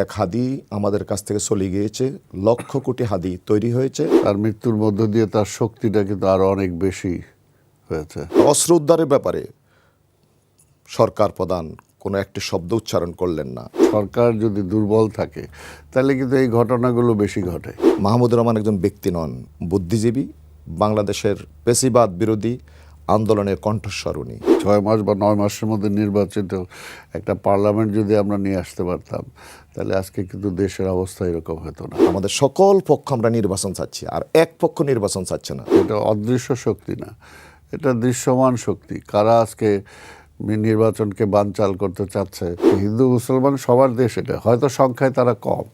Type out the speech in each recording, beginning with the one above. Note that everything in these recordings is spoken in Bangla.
এক হাদি আমাদের কাছ থেকে চলে গিয়েছে, লক্ষ কোটি হাদি তৈরি হয়েছে। তার মৃত্যুর মধ্য দিয়ে তার শক্তিটা কিন্তু আরো অনেক বেশি হয়েছে। অস্ত্র উদ্ধারের ব্যাপারে সরকার প্রধান কোনো একটি শব্দ উচ্চারণ করলেন না। সরকার যদি দুর্বল থাকে তাহলে কিন্তু এই ঘটনাগুলো বেশি ঘটে। মাহমুদুর রহমান একজন ব্যক্তি নন, বুদ্ধিজীবী, বাংলাদেশের পেশিবাদ বিরোধী আন্দোলনের কণ্ঠস্বর উনি। 6 মাস বা 9 মাসের মধ্যে নির্বাচিত একটা পার্লামেন্ট যদি আমরা নিয়ে আসতে পারতাম তাহলে আজকে কিন্তু দেশের অবস্থা এরকম হতো না। আমাদের সকল পক্ষ আমরা নির্বাচন চাচ্ছি, আর এক পক্ষ নির্বাচন চাচ্ছে না। এটা অদৃশ্য শক্তি না, এটা দৃশ্যমান শক্তি। কারা আজকে নির্বাচনকে বানচাল করতে চাচ্ছে? হিন্দু মুসলমান সবার দেশ, এটা হয়তো সংখ্যায় তারা কম,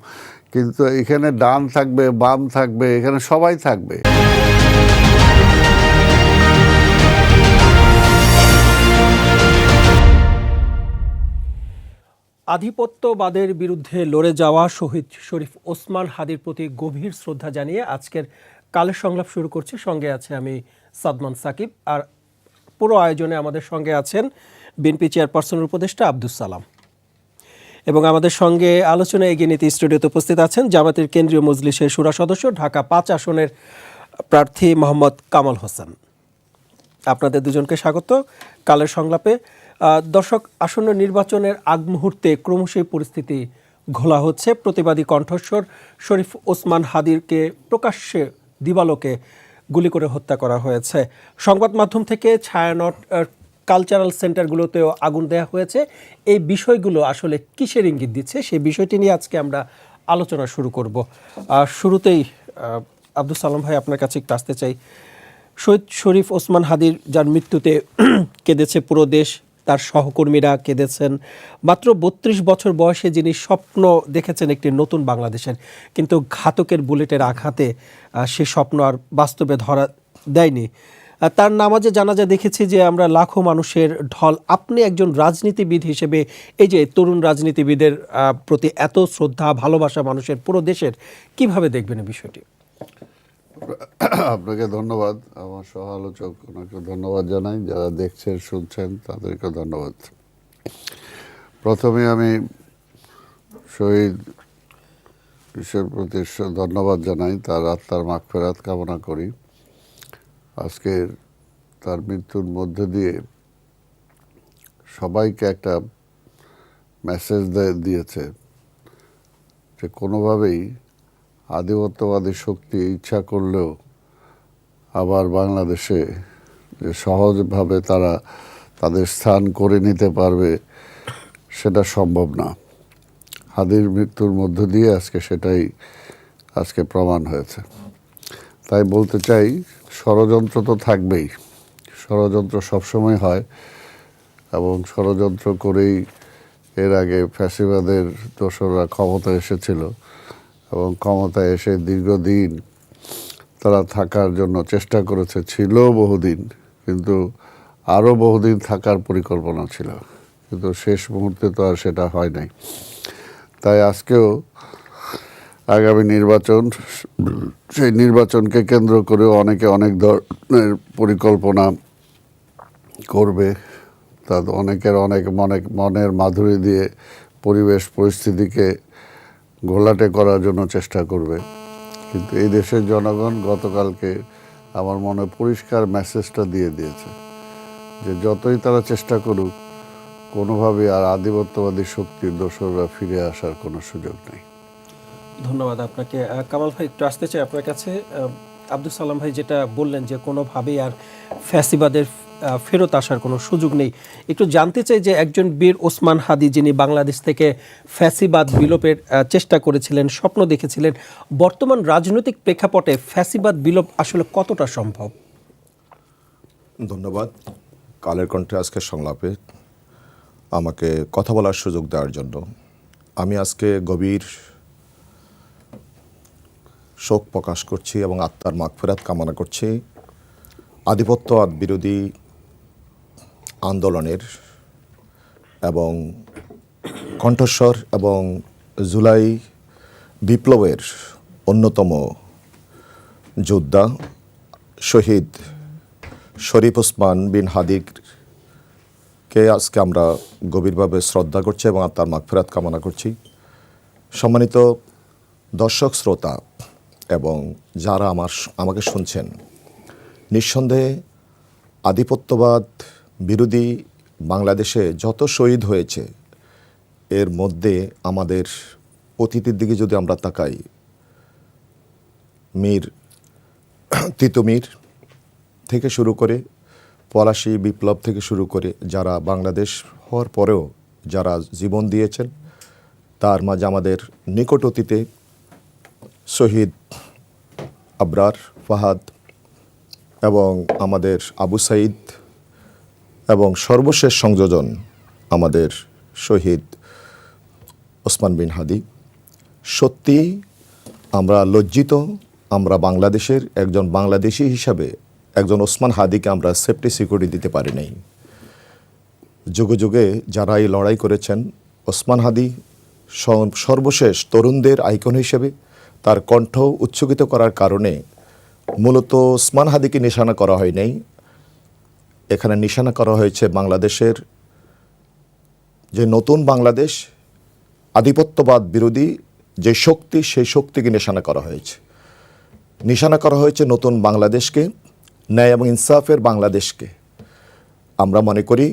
কিন্তু এখানে ডান থাকবে, বাম থাকবে, এখানে সবাই থাকবে। আধিপত্যবাদের বিরুদ্ধে লড়ে যাওয়া শহীদ শরীফ ওসমান হাদির প্রতি গভীর শ্রদ্ধা জানিয়ে আজকের কালের সংলাপ শুরু করছি। সঙ্গে আছে আমি সাদমান সাকিব, আর পুরো আয়োজনে আমাদের সঙ্গে আছেন বিএনপি চেয়ারপারসনের উপদেষ্টা আব্দুস সালাম, এবং আমাদের সঙ্গে আলোচনায় এগিয়ে নিতে স্টুডিওতে উপস্থিত আছেন জামাতের কেন্দ্রীয় মজলিসের শুরা সদস্য, ঢাকা 5 আসনের প্রার্থী মোহাম্মদ কামাল হোসেন। আপনাদের দুজনকে স্বাগত কালের সংলাপে। দর্শক, আসন্ন নির্বাচনের আগ মুহূর্তে ক্রমশই পরিস্থিতি ঘোলা হচ্ছে। প্রতিবাদী কণ্ঠস্বর শরীফ ওসমান হাদিরকে প্রকাশ্যে দিবালোকে গুলি করে হত্যা করা হয়েছে। সংবাদ মাধ্যম থেকে ছায়ানট কালচারাল সেন্টারগুলোতেও আগুন দেওয়া হয়েছে। এই বিষয়গুলো আসলে কিসের ইঙ্গিত দিচ্ছে, সেই বিষয়টি নিয়ে আজকে আমরা আলোচনা শুরু করব। শুরুতেই আব্দুস সালাম ভাই, আপনার কাছে একটু আসতে চাই। শহীদ শরীফ ওসমান হাদির যার মৃত্যুতে কেঁদেছে পুরো দেশ, তার সহকর্মীরা কেঁদেছেন। মাত্র 32 বছর বয়সে যিনি স্বপ্ন দেখেছেন একটি নতুন বাংলাদেশের, কিন্তু ঘাতকের বুলেটের আঘাতে সে স্বপ্ন আর বাস্তবে ধরা দেয়নি। তার নামাজে জানাজা দেখেছি যে আমরা লাখো মানুষের ঢল। আপনি একজন রাজনীতিবিদ হিসেবে এই যে তরুণ রাজনীতিবিদের প্রতি এত শ্রদ্ধা ভালোবাসা মানুষের পুরো দেশের, কিভাবে দেখবেন এই বিষয়টি? আপনাকে ধন্যবাদ, আমার সহ আলোচক ওনাকে ধন্যবাদ জানাই, যারা দেখছেন শুনছেন তাদেরকে ধন্যবাদ। প্রথমে আমি শহীদ প্রতি ধন্যবাদ জানাই, তার আত্মার মাগফিরাত কামনা করি। আজকের তার মৃত্যুর মধ্যে দিয়ে সবাইকে একটা মেসেজ দিয়েছে যে কোনোভাবেই আধিপত্যবাদী শক্তি ইচ্ছা করলেও আবার বাংলাদেশে যে সহজভাবে তারা তাদের স্থান করে নিতে পারবে সেটা সম্ভব না। হাদির মৃত্যুর মধ্য দিয়ে সেটাই আজকে প্রমাণ হয়েছে। তাই বলতে চাই, ষড়যন্ত্র তো থাকবেই, ষড়যন্ত্র সবসময় হয়, এবং ষড়যন্ত্র করেই এর আগে ফ্যাসিবাদের দোসররা ক্ষমতায় এসেছিল, এবং ক্ষমতায় এসে দীর্ঘদিন তারা থাকার জন্য চেষ্টা করেছে, ছিল বহুদিন, কিন্তু আরও বহুদিন থাকার পরিকল্পনা ছিল, কিন্তু শেষ মুহূর্তে তো আর সেটা হয় নাই। তাই আজকেও আগামী নির্বাচন, সেই নির্বাচনকে কেন্দ্র করে অনেকে অনেক ধরনের পরিকল্পনা করবে, তাদের অনেকের অনেক মনের মাধুরী দিয়ে পরিবেশ পরিস্থিতিকে ঘোলাটে করার জন্য চেষ্টা করবে। কিন্তু এই দেশের জনগণ গতকালকে আমার মনে পরিষ্কার মেসেজটা দিয়ে দিয়েছে যে যতই তারা চেষ্টা করুক, কোনোভাবে আর আধিপত্যবাদী শক্তির দোসররা ফিরে আসার কোনো সুযোগ নেই। ধন্যবাদ আপনাকে। কামাল ভাই, একটু আসতে চাই আপনার কাছে। আব্দুল সালাম ভাই যেটা বললেন যে কোনোভাবেই আর ফ্যাসিবাদের ফেরত আসার কোনো সুযোগ নেই, একটু জানতে চাই যে একজন বীর ওসমান হাদি, যিনি বাংলাদেশ থেকে ফ্যাসিবাদ বিলোপের চেষ্টা করেছিলেন, স্বপ্ন দেখেছিলেন, বর্তমান রাজনৈতিক প্রেক্ষাপটে ফ্যাসিবাদ বিলোপ আসলে কতটা সম্ভব? ধন্যবাদ কালের কণ্ঠে আজকের সংলাপে আমাকে কথা বলার সুযোগ দেওয়ার জন্য। আমি আজকে গভীর শোক প্রকাশ করছি এবং আত্মার মাগফিরাত কামনা করছি আধিপত্যবাদ বিরোধী আন্দোলনের এবং কণ্ঠস্বর এবং জুলাই বিপ্লবের অন্যতম যোদ্ধা শহীদ শরীফ ওসমান বিন হাদিকে আজকে আমরা গভীরভাবে শ্রদ্ধা করছি এবং তার মাগফিরাত কামনা করছি। সম্মানিত দর্শক শ্রোতা এবং যারা আমাকে শুনছেন, নিঃসন্দেহে আধিপত্যবাদ বিরোধী বাংলাদেশে যত শহীদ হয়েছে এর মধ্যে আমাদের অতীতের দিকে যদি আমরা তাকাই, তিতুমির থেকে শুরু করে পলাশী বিপ্লব থেকে শুরু করে যারা বাংলাদেশ হওয়ার পরেও যারা জীবন দিয়েছেন, তার মাঝে আমাদের নিকট অতীতে শহীদ আবরার ফাহাদ এবং আমাদের আবু সাইদ এবং সর্বশেষ সংযোজন আমাদের শহীদ ওসমান বিন হাদি। সত্যি আমরা লজ্জিত, আমরা বাংলাদেশের একজন বাংলাদেশি হিসাবে একজন ওসমান হাদিকে আমরা সেফটি সিকিউরিটি দিতে পারি নাই। যুগে যুগে যারা এই লড়াই করেছেন, ওসমান হাদি সর্বশেষ তরুণদের আইকন হিসেবে তার কণ্ঠ উচ্চকিত করার কারণে মূলত ওসমান হাদিকে নিশানা করা হয় নাই, এখানে নিশানা করা হয়েছে বাংলাদেশের যে নতুন বাংলাদেশ, আধিপত্যবাদ বিরোধী যে শক্তি, সেই শক্তিকে নিশানা করা হয়েছে। নিশানা করা হয়েছে নতুন বাংলাদেশকে, ন্যায় এবং ইনসাফের বাংলাদেশকে। আমরা মনে করি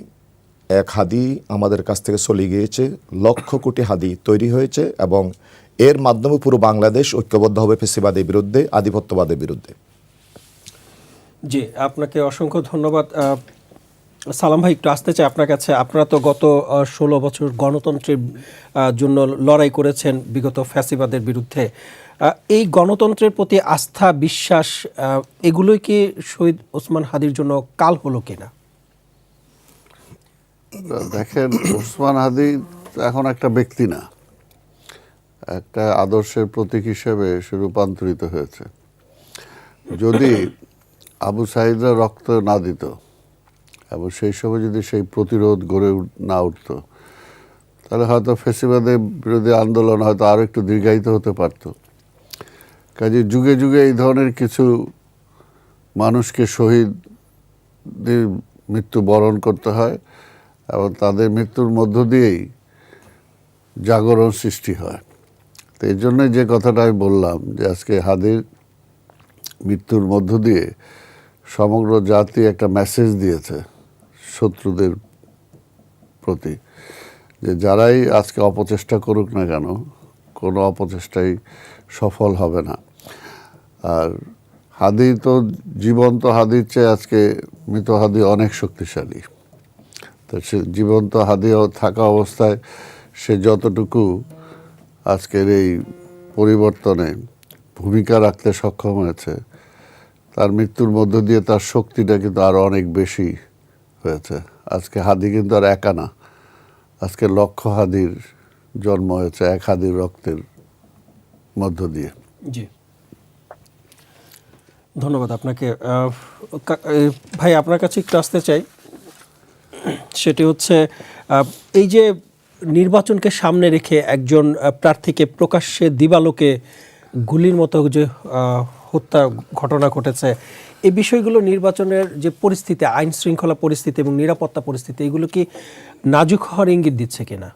এক হাদি আমাদের কাছ থেকে চলে গিয়েছে, লক্ষ কোটি হাদি তৈরি হয়েছে এবং এর মাধ্যমে পুরো বাংলাদেশ ঐক্যবদ্ধ হবে ফ্যাসিবাদের বিরুদ্ধে, আধিপত্যবাদের বিরুদ্ধে। জি, আপনাকে অসংখ্য ধন্যবাদ। সালাম ভাই, একটু আসতে চাই আপনার কাছে। আপনারা তো গত 16 বছর গণতন্ত্রের জন্য লড়াই করেছেন বিগত ফ্যাসিবাদের বিরুদ্ধে। এই গণতন্ত্রের প্রতি আস্থা, বিশ্বাস, এগুলোই কি শহীদ ওসমান হাদির জন্য কাল হলো কিনা? দেখেন, ওসমান হাদি এখন একটা ব্যক্তি না, একটা আদর্শের প্রতীক হিসেবে সে রূপান্তরিত হয়েছে। যদি আবু সাইদরা রক্ত না দিত এবং সেই সময় যদি সেই প্রতিরোধ গড়ে না উঠতো, তাহলে হয়তো ফ্যাসিবাদের বিরোধী আন্দোলন হয়তো আরও একটু দীর্ঘায়িত হতে পারত। কাজে যুগে যুগে এই ধরনের কিছু মানুষকে শহীদের মৃত্যু বরণ করতে হয় এবং তাদের মৃত্যুর মধ্য দিয়েই জাগরণ সৃষ্টি হয়। তো এই জন্যই যে কথাটা আমি বললাম যে আজকে হাদির মৃত্যুর মধ্য দিয়ে সমগ্র জাতি একটা মেসেজ দিয়েছে শত্রুদের প্রতি, যে যারাই আজকে অপচেষ্টা করুক না কেন, কোনো অপচেষ্টাই সফল হবে না। আর হাদি তো জীবন্ত হাদির চেয়ে আজকে মৃত হাদি অনেক শক্তিশালী। তো সে জীবন্ত হাদি থাকা অবস্থায় সে যতটুকু আজকের এই পরিবর্তনে ভূমিকা রাখতে সক্ষম হয়েছে, তার মৃত্যুর মধ্য দিয়ে তার শক্তিটা কিন্তু আরও অনেক বেশি হয়েছে। আজকে হাদি কিন্তু আর একা না, আজকে লক্ষ হাদির জন্ম হয়েছে এক হাদির রক্তের মধ্য দিয়ে। জি, ধন্যবাদ আপনাকে। ভাই, আপনার কাছে একটু আসতে চাই। সেটি হচ্ছে এই যে নির্বাচনকে সামনে রেখে একজন প্রার্থীকে প্রকাশ্যে দিবালোকে গুলির মতো যে হত্যা ঘটনা ঘটেছে, এই বিষয়গুলো নির্বাচনের যে পরিস্থিতি, আইন শৃঙ্খলা পরিস্থিতি এবং নিরাপত্তা পরিস্থিতি, এগুলো কি নাজুক হওয়ার ইঙ্গিত দিচ্ছে কিনা?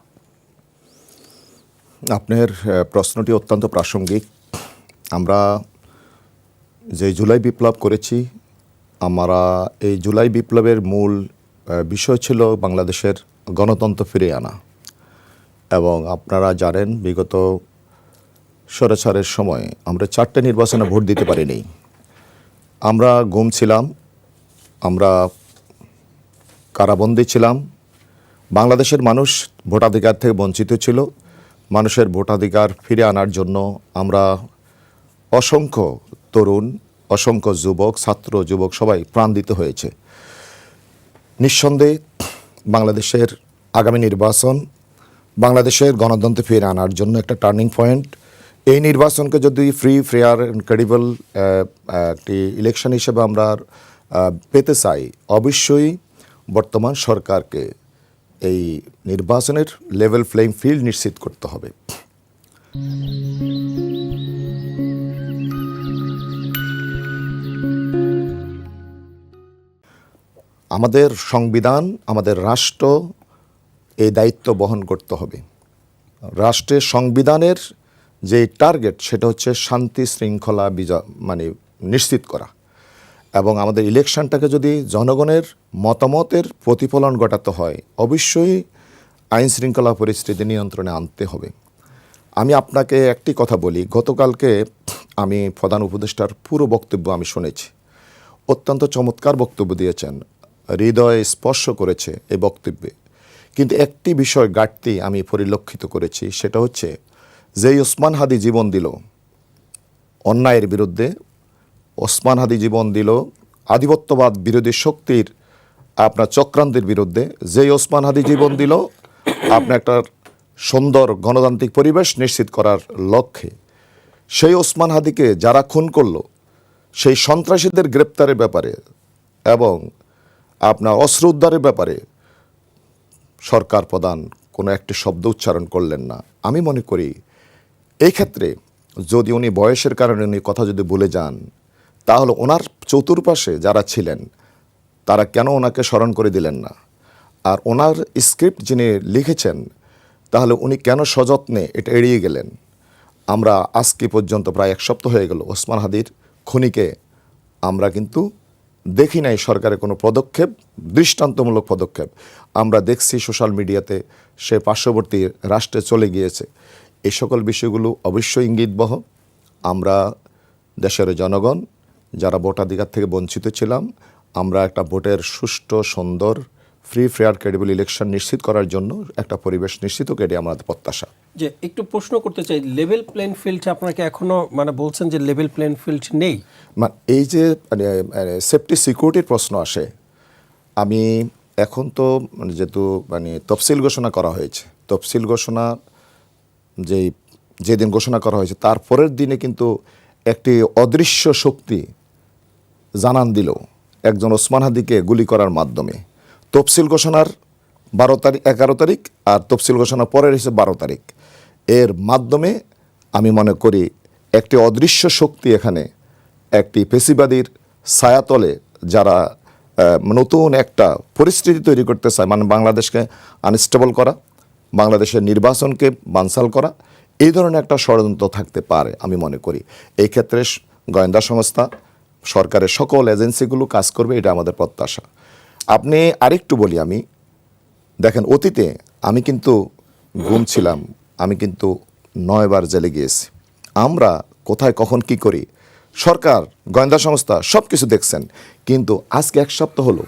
আপনার প্রশ্নটি অত্যন্ত প্রাসঙ্গিক। আমরা যে জুলাই বিপ্লব করেছি, আমরা এই জুলাই বিপ্লবের মূল বিষয় ছিল বাংলাদেশের গণতন্ত্র ফিরিয়ে আনা। এবং আপনারা জানেন বিগত স্বৈরাচারের সময় আমরা 4টে নির্বাচনে ভোট দিতে পারিনি। আমরা গুম ছিলাম, আমরা কারাবন্দী ছিলাম। বাংলাদেশের মানুষ ভোটাধিকার থেকে বঞ্চিত ছিল। মানুষের ভোটাধিকার ফিরে আনার জন্য আমরা অসংখ্য তরুণ, অসংখ্য যুবক, ছাত্র যুবক সবাই প্রাণ দিতে হয়েছে। নিঃসন্দেহে বাংলাদেশের আগামী নির্বাচন বাংলাদেশের গণতন্ত্র ফিরে আনার জন্য একটা টার্নিং পয়েন্ট। এই নির্বাচনকে যদি ফ্রি, ফেয়ার অ্যান্ড ক্রেডিবল একটি ইলেকশন হিসেবে আমরা পেতে চাই, অবশ্যই বর্তমান সরকারকে এই নির্বাচনের লেভেল প্লেইং ফিল্ড নিশ্চিত করতে হবে। আমাদের সংবিধান, আমাদের রাষ্ট্র এই দায়িত্ব বহন করতে হবে। রাষ্ট্রের সংবিধানের যে টার্গেট সেটা হচ্ছে শান্তি শৃঙ্খলা মানে নিশ্চিত করা, এবং আমাদের ইলেকশনটাকে যদি জনগণের মতামতের প্রতিফলন ঘটাতে হয় অবশ্যই আইন শৃঙ্খলা পরিস্থিতি নিয়ন্ত্রণে আনতে হবে। আমি আপনাকে একটি কথা বলি, গতকালকে আমি প্রধান উপদেষ্টার পুরো বক্তব্য আমি শুনেছি, অত্যন্ত চমৎকার বক্তব্য দিয়েছেন, হৃদয় স্পর্শ করেছে এই বক্তব্যে। কিন্তু একটি বিষয় ঘাটতি আমি পরিলক্ষিত করেছি, সেটা হচ্ছে যেই ওসমান হাদি জীবন দিল অন্যায়ের বিরুদ্ধে, ওসমান হাদি জীবন দিল আধিপত্যবাদ বিরোধী শক্তির আপনার চক্রান্তের বিরুদ্ধে, যেই ওসমান হাদি জীবন দিল আপনার একটা সুন্দর গণতান্ত্রিক পরিবেশ নিশ্চিত করার লক্ষ্যে, সেই ওসমান হাদিকে যারা খুন করলো সেই সন্ত্রাসীদের গ্রেপ্তারের ব্যাপারে এবং আপনার অস্ত্র উদ্ধারের ব্যাপারে সরকার প্রধান কোনো একটি শব্দ উচ্চারণ করলেন না। আমি মনে করি এই ক্ষেত্রে যদি উনি বয়সের কারণে উনি কথা যদি ভুলে যান, তাহলে ওনার চতুর্পাশে যারা ছিলেন তারা কেন ওনাকে স্মরণ করে দিলেন না? আর ওনার স্ক্রিপ্ট যিনি লিখেছেন তাহলে উনি কেন সযত্নে এটা এড়িয়ে গেলেন? আমরা আজকে পর্যন্ত প্রায় এক সপ্তাহ হয়ে গেল ওসমান হাদির খুনিকে আমরা কিন্তু দেখি নাই সরকারের কোনো পদক্ষেপ, দৃষ্টান্তমূলক পদক্ষেপ। আমরা দেখছি সোশ্যাল মিডিয়াতে সে পার্শ্ববর্তী রাষ্ট্রে চলে গিয়েছে। এই সকল বিষয়গুলো অবশ্যই ইঙ্গিতবহ। আমরা দেশের জনগণ যারা ভোটাধিকার থেকে বঞ্চিত ছিলাম, আমরা একটা ভোটের সুষ্ঠু সুন্দর ফ্রি ফেয়ার ক্রেডিবল ইলেকশন নিশ্চিত করার জন্য একটা পরিবেশ নিশ্চিত করে আমাদের প্রত্যাশা। যে একটু প্রশ্ন করতে চাই, লেভেল প্লেইং ফিল্ড আপনাকে এখনো মানে বলছেন যে লেভেল প্লেইং ফিল্ড নেই? এই যে সেফটি সিকিউরিটির প্রশ্ন আসে, আমি এখন তো যেহেতু তফসিল ঘোষণা করা হয়েছে, তফসিল ঘোষণা যেদিন ঘোষণা করা হয়েছে তার পরের দিনে কিন্তু একটি অদৃশ্য শক্তি জানান দিল একজন ওসমান হাদিকে গুলি করার মাধ্যমে। তফসিল ঘোষণার 11 তারিখ আর তফসিল ঘোষণা পরের হিসেবে 12 তারিখ, এর মাধ্যমে আমি মনে করি একটি অদৃশ্য শক্তি এখানে একটি পেশিবাদীর ছায়াতলে যারা নতুন একটা পরিস্থিতি তৈরি করতে চায়, মানে বাংলাদেশকে আনস্টেবল করা, বাংলাদেশের নির্বাচনকে বানচাল করা, এই ধরনের একটা ষড়যন্ত্র থাকতে পারে আমি মনে করি। এই ক্ষেত্রে গোয়েন্দা সংস্থা, সরকারের সকল এজেন্সিগুলো কাজ করবে, এটা আমাদের প্রত্যাশা। আপনি আরেকটু বলি, আমি দেখেন অতীতে আমি কিন্তু গুম ছিলাম, আমি কিন্তু 9 বার জেলে গিয়েছি। আমরা কোথায় কখন কি করি সরকার, গোয়েন্দা সংস্থা সব কিছু দেখছেন, কিন্তু আজকে এক সপ্তাহ হলো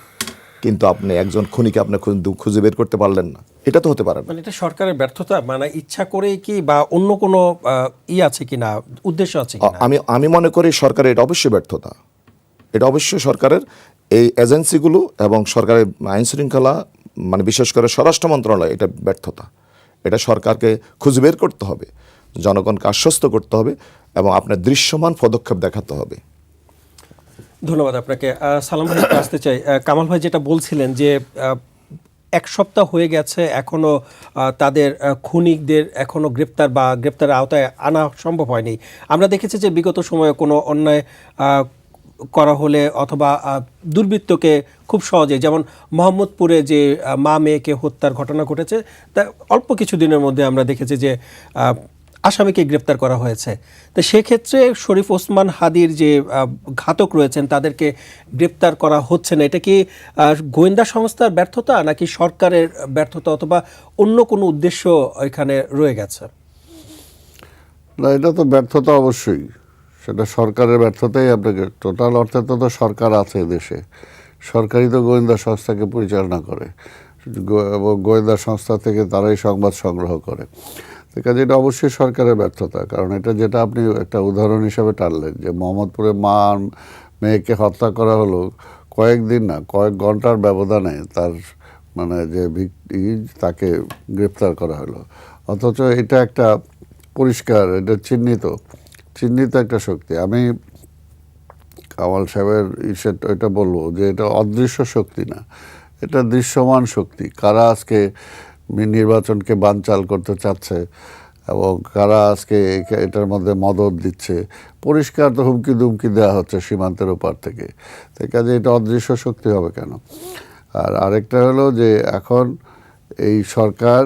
কিন্তু আপনি একজন খুনিকে আপনি খুঁজে বের করতে পারলেন না, এটা তো হতে পারে না। মানে এটা সরকারের ব্যর্থতা, মানে ইচ্ছা করে কি বা অন্য কোনো আছে কিনা, উদ্দেশ্য আছে কিনা? আমি মনে করি সরকারের এটা অবশ্যই ব্যর্থতা, এটা অবশ্যই সরকারের এই এজেন্সিগুলো এবং সরকারের আইন শৃঙ্খলা মানে বিশেষ করে স্বরাষ্ট্র মন্ত্রণালয়, এটা ব্যর্থতা। এটা সরকারকে খুঁজে বের করতে হবে, জনগণকে আশ্বস্ত করতে হবে এবং আপনার দৃশ্যমান পদক্ষেপ দেখাতে হবে। ধন্যবাদ আপনাকে। সালাম ভাই আসতে চাই। কামাল ভাই যেটা বলছিলেন যে এক সপ্তাহ হয়ে গেছে, এখনো তাদের খুনিদের এখনো গ্রেপ্তারের আওতায় আনা সম্ভব হয়নি। আমরা দেখেছি যে বিগত সময়ে কোনো অন্যায় করা হলে অথবা দুর্বৃত্তকে খুব সহজে, যেমন মোহাম্মদপুরে যে মা মেয়েকে হত্যার ঘটনা ঘটেছে, তা অল্প কিছু দিনের মধ্যে আমরা দেখেছি যে আসামিকে গ্রেপ্তার করা হয়েছে। তো সেক্ষেত্রে শরীফ ওসমান হাদির যে ঘাতক রয়েছেন তাদেরকে গ্রেপ্তার করা হচ্ছে না, এটা কি গোয়েন্দা সংস্থার ব্যর্থতা নাকি সরকারের ব্যর্থতা অথবা অন্য কোনো উদ্দেশ্য এখানে রয়ে গেছে? না, এটা তো ব্যর্থতা অবশ্যই, সেটা সরকারের ব্যর্থতাই। আপনাকে টোটাল অর্থে তো সরকার আছে দেশে, সরকারই তো গোয়েন্দা সংস্থাকে পরিচালনা করে এবং গোয়েন্দা সংস্থা থেকে তারাই সংবাদ সংগ্রহ করে। কাজে এটা অবশ্যই সরকারের ব্যর্থতা, কারণ এটা যেটা আপনি একটা উদাহরণ হিসাবে টানলেন যে মোহাম্মদপুরে মা মেয়েকে হত্যা করা হলো কয়েকদিন না কয়েক ঘন্টার ব্যবধানে, তার মানে যে তাকে গ্রেপ্তার করা হলো, অথচ এটা একটা পরিষ্কার, এটা চিহ্নিত একটা শক্তি। আমি কামাল সাহেবের এটা বলবো যে এটা অদৃশ্য শক্তি না, এটা দৃশ্যমান শক্তি। কারা আজকে নির্বাচনকে বানচাল করতে চাচ্ছে এবং কারা আজকে এটার মধ্যে মদত দিচ্ছে, পরিষ্কার তো হুমকি দুমকি দেওয়া হচ্ছে সীমান্তের ওপার থেকে। তাই কাজে এটা অদৃশ্য শক্তি হবে কেন? আর আরেকটা হলো যে এখন এই সরকার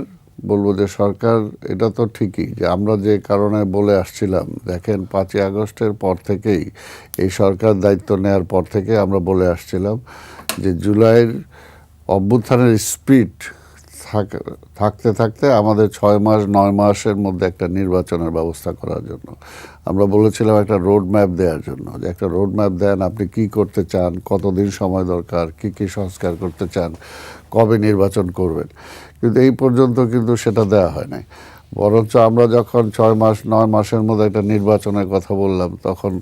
বলবো যে সরকার, এটা তো ঠিকই যে আমরা যে কারণে বলে আসছিলাম, দেখেন 5ই আগস্টের পর থেকেই, এই সরকার দায়িত্ব নেওয়ার পর থেকে আমরা বলে আসছিলাম যে জুলাইয়ের অভ্যুত্থানের স্পিড থাকতে থাকতে আমাদের 6 মাস 9 মাসের মধ্যে একটা নির্বাচনের ব্যবস্থা করার জন্য আমরা বলেছিলাম, একটা রোড ম্যাপ দেওয়ার জন্য, যে একটা রোড ম্যাপ দেন, আপনি কি করতে চান, কতদিন সময় দরকার, কি কি সংস্কার করতে চান, কবে নির্বাচন করবেন। কিন্তু এই পর্যন্ত কিন্তু সেটা দেওয়া হয় নাই। বরঞ্চ আমরা যখন 6 মাস 9 মাসের মধ্যে একটা নির্বাচনের কথা বললাম, তখন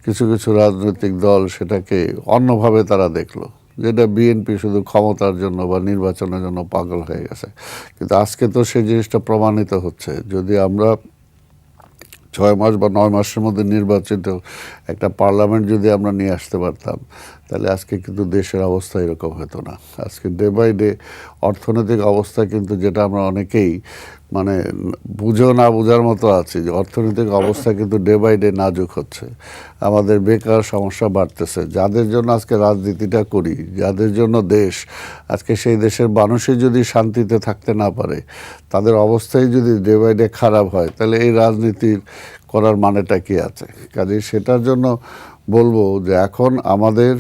কিছু কিছু রাজনৈতিক দল সেটাকে অন্যভাবে তারা দেখলো, যেটা বিএনপি শুধু ক্ষমতার জন্য বা নির্বাচনের জন্য পাগল হয়ে গেছে। কিন্তু আজকে তো সেই জিনিসটা প্রমাণিত হচ্ছে, যদি আমরা 6 মাস বা 9 মাসের মধ্যে নির্বাচিত একটা পার্লামেন্ট যদি আমরা নিয়ে আসতে পারতাম, তাহলে আজকে কিন্তু দেশের অবস্থা এরকম হতো না। আজকে ডে বাই ডে অর্থনৈতিক অবস্থা কিন্তু, যেটা আমরা অনেকেই মানে বুঝেও না বোঝার মতো আছি, যে অর্থনৈতিক অবস্থা কিন্তু ডে বাই ডে নাজুক হচ্ছে। আমাদের বেকার সমস্যা বাড়তেছে। যাদের জন্য আজকে রাজনীতিটা করি, যাদের জন্য দেশ, আজকে সেই দেশের মানুষই যদি শান্তিতে থাকতে না পারে, তাদের অবস্থাই যদি ডে বাই ডে খারাপ হয়, তাহলে এই রাজনীতির করার মানেটা কি আছে? কাজেই সেটার জন্য বলবো যে এখন আমাদের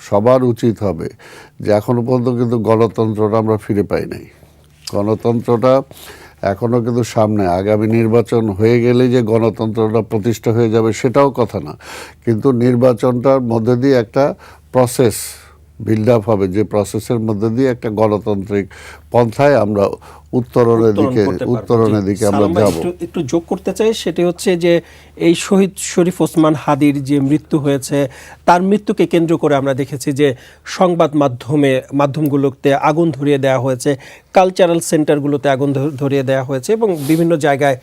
সবার উচিত হবে যে এখনো পর্যন্ত কিন্তু গণতন্ত্রটা আমরা ফিরে পাই নাই। গণতন্ত্রটা এখনও কিন্তু সামনে, আগামী নির্বাচন হয়ে গেলে যে গণতন্ত্রটা প্রতিষ্ঠা হয়ে যাবে সেটাও কথা না, কিন্তু নির্বাচনটার মধ্যে দিয়ে একটা প্রসেস বিল্ড আপ হবে, যে প্রসেসের মধ্যে দিয়ে একটা গণতান্ত্রিক পন্থায় আমরা উত্তরণের দিকে আমরা যাব। একটু যোগ করতে চাই, সেটি হচ্ছে যে এই শহীদ শরীফ ওসমান হাদির যে মৃত্যু হয়েছে, তার মৃত্যুকে কেন্দ্র করে আমরা দেখেছি যে সংবাদ মাধ্যমগুলোতে আগুন ধরিয়ে দেওয়া হয়েছে, কালচারাল সেন্টারগুলোতে আগুন ধরিয়ে দেওয়া হয়েছে এবং বিভিন্ন জায়গায়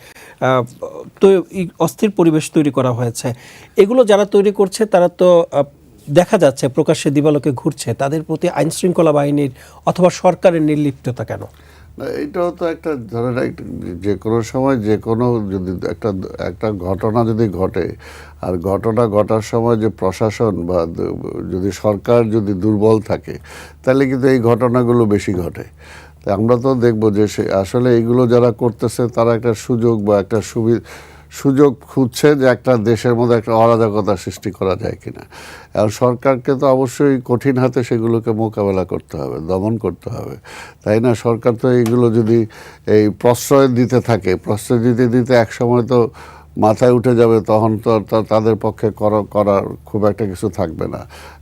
অস্থির পরিবেশ তৈরি করা হয়েছে। এগুলো যারা তৈরি করছে তারা তো দেখা যাচ্ছে প্রকাশ্যে দিবালোকে ঘুরছে, তাদের প্রতি আইন শৃঙ্খলা বাহিনীর অথবা সরকারের নির্লিপ্ততা কেন? এটাও তো একটা ধরেন, যে কোনো সময় যে কোনো যদি একটা ঘটনা যদি ঘটে, আর ঘটনা ঘটার সময় যে প্রশাসন বা যদি সরকার যদি দুর্বল থাকে, তাহলে কিন্তু এই ঘটনাগুলো বেশি ঘটে। তাই আমরা তো দেখবো যে আসলে এইগুলো যারা করতেছে তারা একটা সুযোগ বা একটা সুযোগ খুঁজছে যে একটা দেশের মধ্যে একটা অরাজকতা সৃষ্টি করা যায় কিনা। আর সরকারকে তো অবশ্যই কঠিন হাতে সেগুলোকে মোকাবেলা করতে হবে, দমন করতে হবে, তাই না? সরকার তো এইগুলো যদি এই প্রশ্রয় দিতে থাকে, প্রশ্রয় দিতে দিতে একসময় তো মাথায় উঠে যাবে, তখন তো তাদের পক্ষে করার খুব একটা কিছু থাকবে না।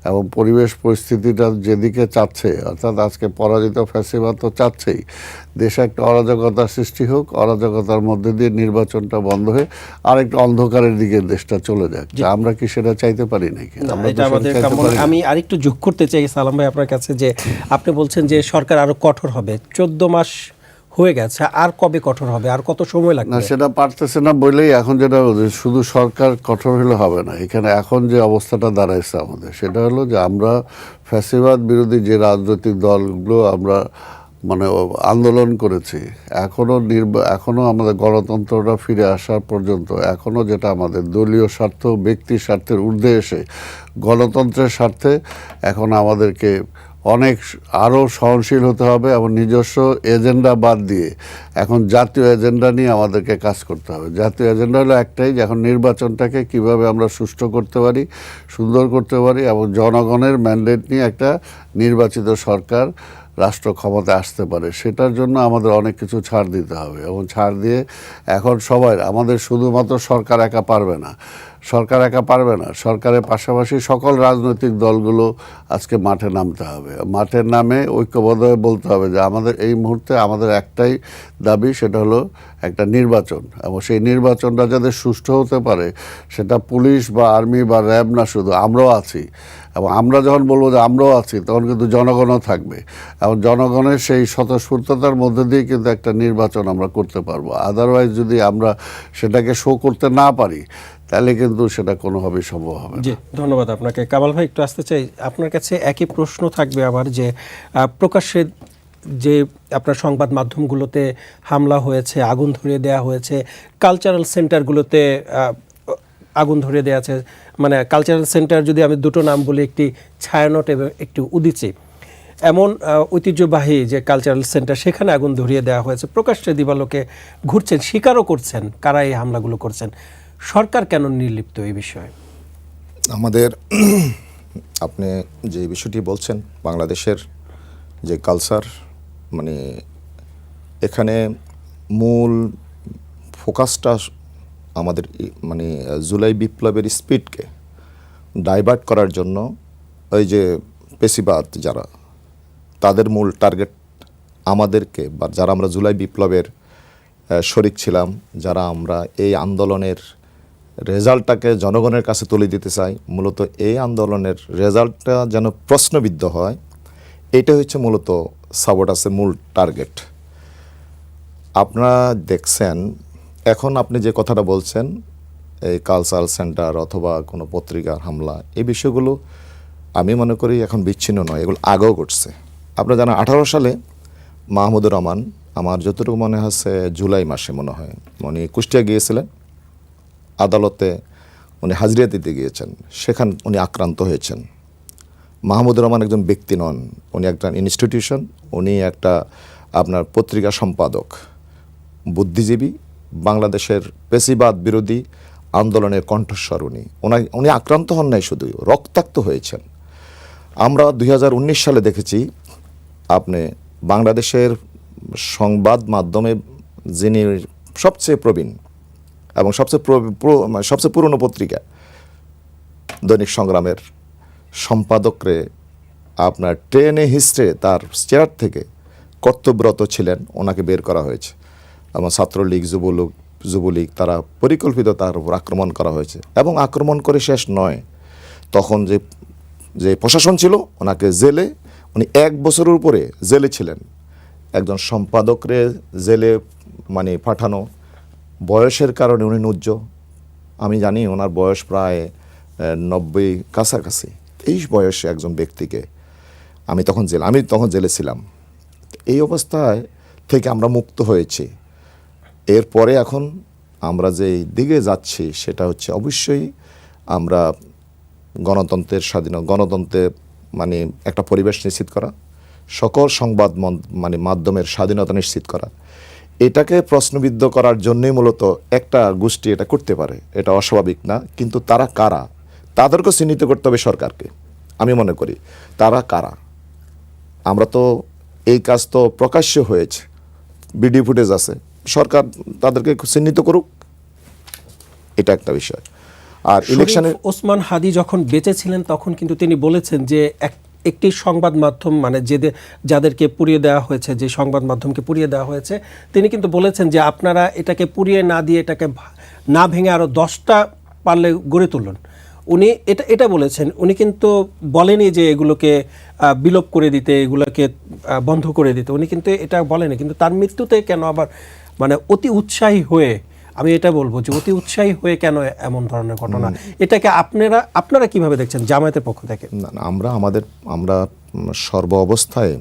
এবং পরিবেশ পরিস্থিতিটা যেদিকে চাচ্ছে, অর্থাৎ আজকে পরাজিত ফ্যাসিবাদ তো চাচ্ছেই দেশে একটা অরাজকতার সৃষ্টি হোক, অরাজকতার মধ্যে দিয়ে নির্বাচনটা বন্ধ হয়ে আরেকটা অন্ধকারের দিকে দেশটা চলে যাক। আমরা কি সেটা চাইতে পারি নাকি? আমি আরেকটু যোগ করতে চাই সালাম ভাই আপনার কাছে, যে আপনি বলছেন যে সরকার আরো কঠোর হবে, 14 মাস হয়ে গেছে, আর কবে কঠোর হবে, আর কত সময় লাগবে? না, সেটা পারতেছে না বলেই এখন যেটা শুধু সরকার কঠোর হলে হবে না। এখানে এখন যে অবস্থাটা দাঁড়াইছে আমাদের, সেটা হলো যে আমরা ফ্যাসিবাদ বিরোধী যে রাজনৈতিক দলগুলো আমরা মানে আন্দোলন করেছি, এখনও আমাদের গণতন্ত্রটা ফিরে আসার পর্যন্ত এখনও যেটা আমাদের দলীয় স্বার্থ, ব্যক্তির স্বার্থের ঊর্ধ্বে এসে গণতন্ত্রের স্বার্থে এখন আমাদেরকে অনেক আরও সহনশীল হতে হবে এবং নিজস্ব এজেন্ডা বাদ দিয়ে এখন জাতীয় এজেন্ডা নিয়ে আমাদেরকে কাজ করতে হবে। জাতীয় এজেন্ডা হলো একটাই, যে এখন নির্বাচনটাকে কিভাবে আমরা সুষ্ঠু করতে পারি, সুন্দর করতে পারি এবং জনগণের ম্যান্ডেট নিয়ে একটা নির্বাচিত সরকার রাষ্ট্র ক্ষমতায় আসতে পারে, সেটার জন্য আমাদের অনেক কিছু ছাড় দিতে হবে। এবং ছাড় দিয়ে এখন সবাই, আমাদের শুধুমাত্র সরকার একা পারবে না, সরকারের পাশাপাশি সকল রাজনৈতিক দলগুলো আজকে মাঠে নামতে হবে। মাঠের নামে ঐক্যবদ্ধভাবে বলতে হবে যে আমাদের এই মুহূর্তে আমাদের একটাই দাবি, সেটা হলো একটা নির্বাচন, এবং সেই নির্বাচনটা যাতে সুষ্ঠু হতে পারে, সেটা পুলিশ বা আর্মি বা র্যাব না, শুধু আমরাও আছি। এবং আমরা যখন বলবো যে আমরাও আছি, তখন কিন্তু জনগণও থাকবে, এবং জনগণের সেই স্বতঃস্ফূর্ততার মধ্যে দিয়ে কিন্তু একটা নির্বাচন আমরা করতে পারবো। আদারওয়াইজ যদি আমরা সেটাকে শো করতে না পারি, তাহলে কিন্তু সেটা কোনোভাবেই সম্ভব হবে না। জি, ধন্যবাদ আপনাকে। কামাল ভাই, একটু আসতে চাই আপনার কাছে, একই প্রশ্ন থাকবে আবার, যে প্রকাশ্যে যে আপনার সংবাদ মাধ্যমগুলোতে হামলা হয়েছে, আগুন ধরিয়ে দেওয়া হয়েছে, কালচারাল সেন্টারগুলোতে আগুন ধরিয়ে দেওয়া আছে, মানে কালচারাল সেন্টার যদি আমি দুটো নাম বলি, একটি ছায়ানট এবং একটি উদীচী, এমন ঐতিহ্যবাহী যে কালচারাল সেন্টার সেখানে আগুন ধরিয়ে দেওয়া হয়েছে, প্রকাশ্যে দিবালোকে ঘুরছেন, স্বীকারও করছেন কারা এই হামলাগুলো করছেন। সরকার কেন নির্লিপ্ত এই বিষয়ে? আমাদের আপনি যে বিষয়টি বলছেন, বাংলাদেশের যে কালচার, মানে এখানে মূল ফোকাসটা আমাদের মানে জুলাই বিপ্লবের স্পিডকে ডাইভার্ট করার জন্য ওই যে পেশিবাদ যারা, তাদের মূল টার্গেট আমাদেরকে, বা যারা আমরা জুলাই বিপ্লবের শরিক ছিলাম, যারা আমরা এই আন্দোলনের রেজাল্টটাকে জনগণের কাছে তুলে দিতে চাই, মূলত এই আন্দোলনের রেজাল্টটা যেন প্রশ্নবিদ্ধ হয়, এটা হচ্ছে মূলত সাবোটাসের মূল টার্গেট। আপনারা দেখছেন এখন আপনি যে কথাটা বলছেন, এই কালচারাল সেন্টার অথবা কোনো পত্রিকার হামলা, এই বিষয়গুলো আমি মনে করি এখন বিচ্ছিন্ন নয়, এগুলো আগেও ঘটছে। আপনারা জানেন 18 সালে মাহমুদুর রহমান, আমার যতটুকু মনে হচ্ছে জুলাই মাসে মনে হয়, উনি কুষ্টিয়া গিয়েছিলেন, আদালতে উনি হাজিরা দিতে গিয়েছেন, সেখানে উনি আক্রান্ত হয়েছেন। মাহমুদুর রহমান একজন ব্যক্তি নন, উনি একটা ইনস্টিটিউশন, উনি একটা আপনার পত্রিকা সম্পাদক, বুদ্ধিজীবী, বাংলাদেশের পেশিবাদ বিরোধী আন্দোলনের কণ্ঠস্বর। উনি আক্রান্ত হন নাই, শুধু রক্তাক্ত হয়েছেন। আমরা 2019 সালে দেখেছি, আপনি বাংলাদেশের সংবাদ মাধ্যমে যিনি সবচেয়ে প্রবীণ এবং সবচেয়ে পুরনো পত্রিকা দৈনিক সংগ্রামের সম্পাদকরে আপনার ট্রেনে হিস্ট্রে তার চেয়ার থেকে কর্তব্যরত ছিলেন, ওনাকে বের করা হয়েছে। এবং ছাত্রলীগ, যুবলীগ তারা পরিকল্পিত তার উপর আক্রমণ করা হয়েছে, এবং আক্রমণ করে শেষ নয়, তখন যে প্রশাসন ছিল ওনাকে জেলে, উনি 1 বছরের উপরে জেলে ছিলেন। একজন সম্পাদকরে জেলে মানে পাঠানো, বয়সের কারণে উনি ন্যূজ্জ, আমি জানি ওনার বয়স প্রায় 90 কাছাকাছি। এই বয়সে একজন ব্যক্তিকে আমি তখন জেলে ছিলাম। এই অবস্থায় থেকে আমরা মুক্ত হয়েছি। এরপরে এখন আমরা যে দিকে যাচ্ছি সেটা হচ্ছে অবশ্যই আমরা গণতন্ত্রের গণতন্ত্রের মানে একটা পরিবেশ নিশ্চিত করা, সকল সংবাদ মাধ্যমের স্বাধীনতা নিশ্চিত করা। এটাকে প্রশ্নবিদ্ধ করার জন্যই মূলত একটা গোষ্ঠী এটা করতে পারে, এটা অস্বাভাবিক না। কিন্তু তারা কারা, তাদেরকে চিহ্নিত করতে হবে সরকারকে। আমি মনে করি তারা কারা, আমরা তো এই কাজ তো প্রকাশ্য হয়েছে, ভিডিও ফুটেজ আছে, সরকার তাদেরকে চিহ্নিত করুক, এটা একটা বিষয়। আর ইলেকশনে ওসমান হাদি যখন বেঁচে ছিলেন তখন কিন্তু তিনি বলেছেন যে একটি সংবাদ মাধ্যম মানে যাদেরকে পুড়িয়ে দেওয়া হয়েছে, যে সংবাদ মাধ্যমকে পুড়িয়ে দেওয়া হয়েছে, তিনি কিন্তু বলেছেন যে আপনারা এটাকে পুড়িয়ে না দিয়ে এটাকে না ভেঙে আরও 10টা পারলে গড়ে তুলুন। উনি এটা বলেছেন, উনি কিন্তু বলেনি যে এগুলোকে বিলোপ করে দিতে, এগুলোকে বন্ধ করে দিতে, উনি কিন্তু এটা বলেনি। কিন্তু তার মৃত্যুতে কেন আবার মানে অতি উৎসাহী হয়ে, আমি এটা বলবো যে অতি উৎসাহী হয়ে কেন এমন ধরনের ঘটনা, এটাকে আপনারা কিভাবে দেখছেন জামায়াতের পক্ষ থেকে? না, আমরা সর্ব অবস্থায়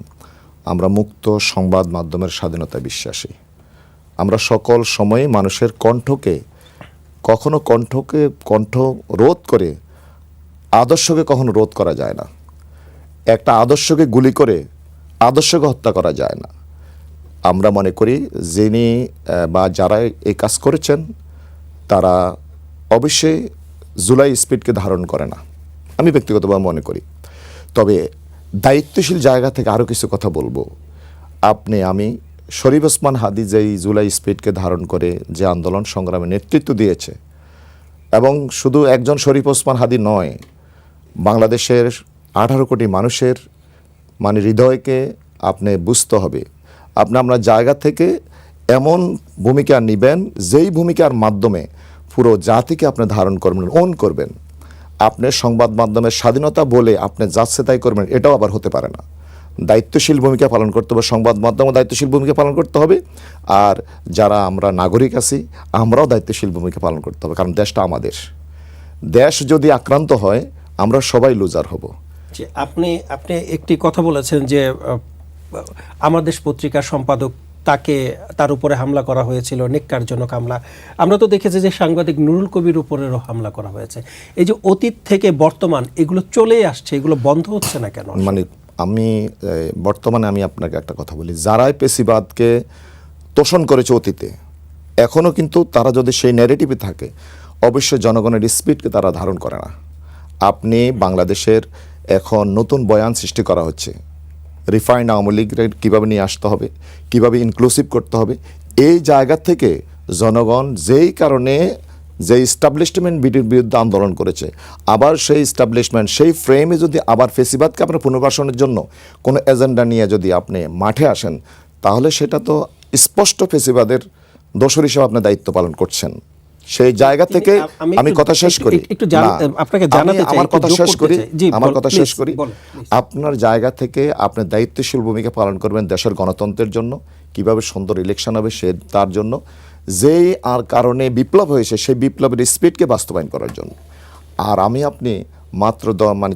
আমরা মুক্ত সংবাদ মাধ্যমের স্বাধীনতায় বিশ্বাসী। আমরা সকল সময়ে মানুষের কণ্ঠ রোধ করে আদর্শকে কখনো রোধ করা যায় না। একটা আদর্শকে গুলি করে আদর্শকে হত্যা করা যায় না। আমরা মনে করি যিনি বা যারা এই কাজ করেছেন তারা অবশ্যই জুলাই স্পিডকে ধারণ করে না, আমি ব্যক্তিগতভাবে মনে করি। তবে দায়িত্বশীল জায়গা থেকে আরও কিছু কথা বলবো। আমি শরীফ ওসমান হাদি যেই জুলাই স্পিডকে ধারণ করে যে আন্দোলন সংগ্রামে নেতৃত্ব দিয়েছে, এবং শুধু একজন শরীফ ওসমান হাদি নয়, বাংলাদেশের 18 কোটি মানুষের হৃদয়কে আপনি বুঝতে হবে। আমরা জায়গা থেকে এমন ভূমিকা নেবেন যেই ভূমিকার মাধ্যমে পুরো জাতিকে আপনি ধারণ করবেন, ওন করবেন। আপনি সংবাদ মাধ্যমের স্বাধীনতা বলে আপনি যাচ্ছে তাই করবেন, এটাও আবার হতে পারে না। দায়িত্বশীল ভূমিকা পালন করতে হবে, সংবাদ মাধ্যমও দায়িত্বশীল ভূমিকা পালন করতে হবে, আর যারা আমরা নাগরিক আছি আমরাও দায়িত্বশীল ভূমিকা পালন করতে হবে। কারণ দেশটা আমাদের, দেশ যদি আক্রান্ত হয় আমরা সবাই লুজার হব। আপনি একটি কথা বলেছেন যে আমার দেশ পত্রিকার সম্পাদক তার উপরে হামলা করা হয়েছিল, নিকারজনক হামলা। আমরা তো দেখেছি যে সাংবাদিক নুরুল কবির উপরেরও হামলা করা হয়েছে। এই যে অতীত থেকে বর্তমান এগুলো চলে আসছে, এগুলো বন্ধ হচ্ছে না কেন? আমি বর্তমানে আমি আপনাকে একটা কথা বলি, যারাই পেশিবাদকে তোষণ করেছে অতীতে, এখনও কিন্তু তারা যদি সেই ন্যারেটিভে থাকে, অবশ্যই জনগণের স্পিডকে তারা ধারণ করে না। আপনি বাংলাদেশের এখন নতুন বয়ান সৃষ্টি করা হচ্ছে, রিফাইন্ড আওয়ামী লীগের কীভাবে নিয়ে আসতে হবে, কীভাবে ইনক্লুসিভ করতে হবে। এই জায়গা থেকে জনগণ যেই কারণে যে ইস্টাবলিশমেন্ট বিরুদ্ধে আন্দোলন করেছে, আবার সেই ইস্টাবলিশমেন্ট সেই ফ্রেমে যদি আবার ফেসিবাদকে আপনার পুনর্বাসনের জন্য কোনো এজেন্ডা নিয়ে যদি আপনি মাঠে আসেন, তাহলে সেটা তো স্পষ্ট ফেসিবাদের দোসর হিসেবে আপনি দায়িত্ব পালন করছেন। সেই জায়গা থেকে আমি কথা শেষ করি, আপনাকে জানাতে চাই, আমার কথা শেষ করি, আমার কথা শেষ করি। বলেন, আপনার জায়গা থেকে আপনি দায়িত্বশীল ভূমিকা পালন করবেন দেশের গণতন্ত্রের জন্য, কিভাবে সুন্দর ইলেকশন হবে সে তার জন্য, যেই আর কারণে বিপ্লব হয়েছে সেই বিপ্লবের স্পিডকে বাস্তবায়ন করার জন্য। আর আমি আপনি মাত্র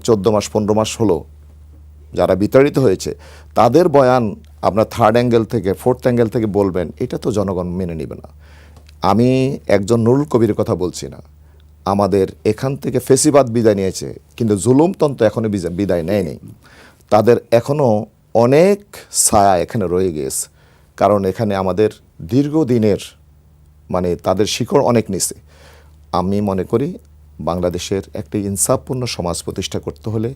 14 মাস 15 মাস হলো যারা বিতাড়িত হয়েছে তাদের বয়ান আপনার থার্ড অ্যাঙ্গেল থেকে ফোর্থ অ্যাঙ্গেল থেকে বলবেন, এটা তো জনগণ মেনে নেবে না। আমি একজন নুরুল কবির কথা বলছি না। আমাদের এখান থেকে ফেসিবাদ বিদায় নিয়েছে, কিন্তু জুলুমতন্ত্র এখনও বিদায় নেয়নি। তাদের এখনও অনেক ছায়া এখানে রয়ে গিয়েছে, কারণ এখানে আমাদের দীর্ঘদিনের তাদের শিকড় অনেক নিচে। আমি মনে করি বাংলাদেশের একটি ইনসাফপূর্ণ সমাজ প্রতিষ্ঠা করতে হলে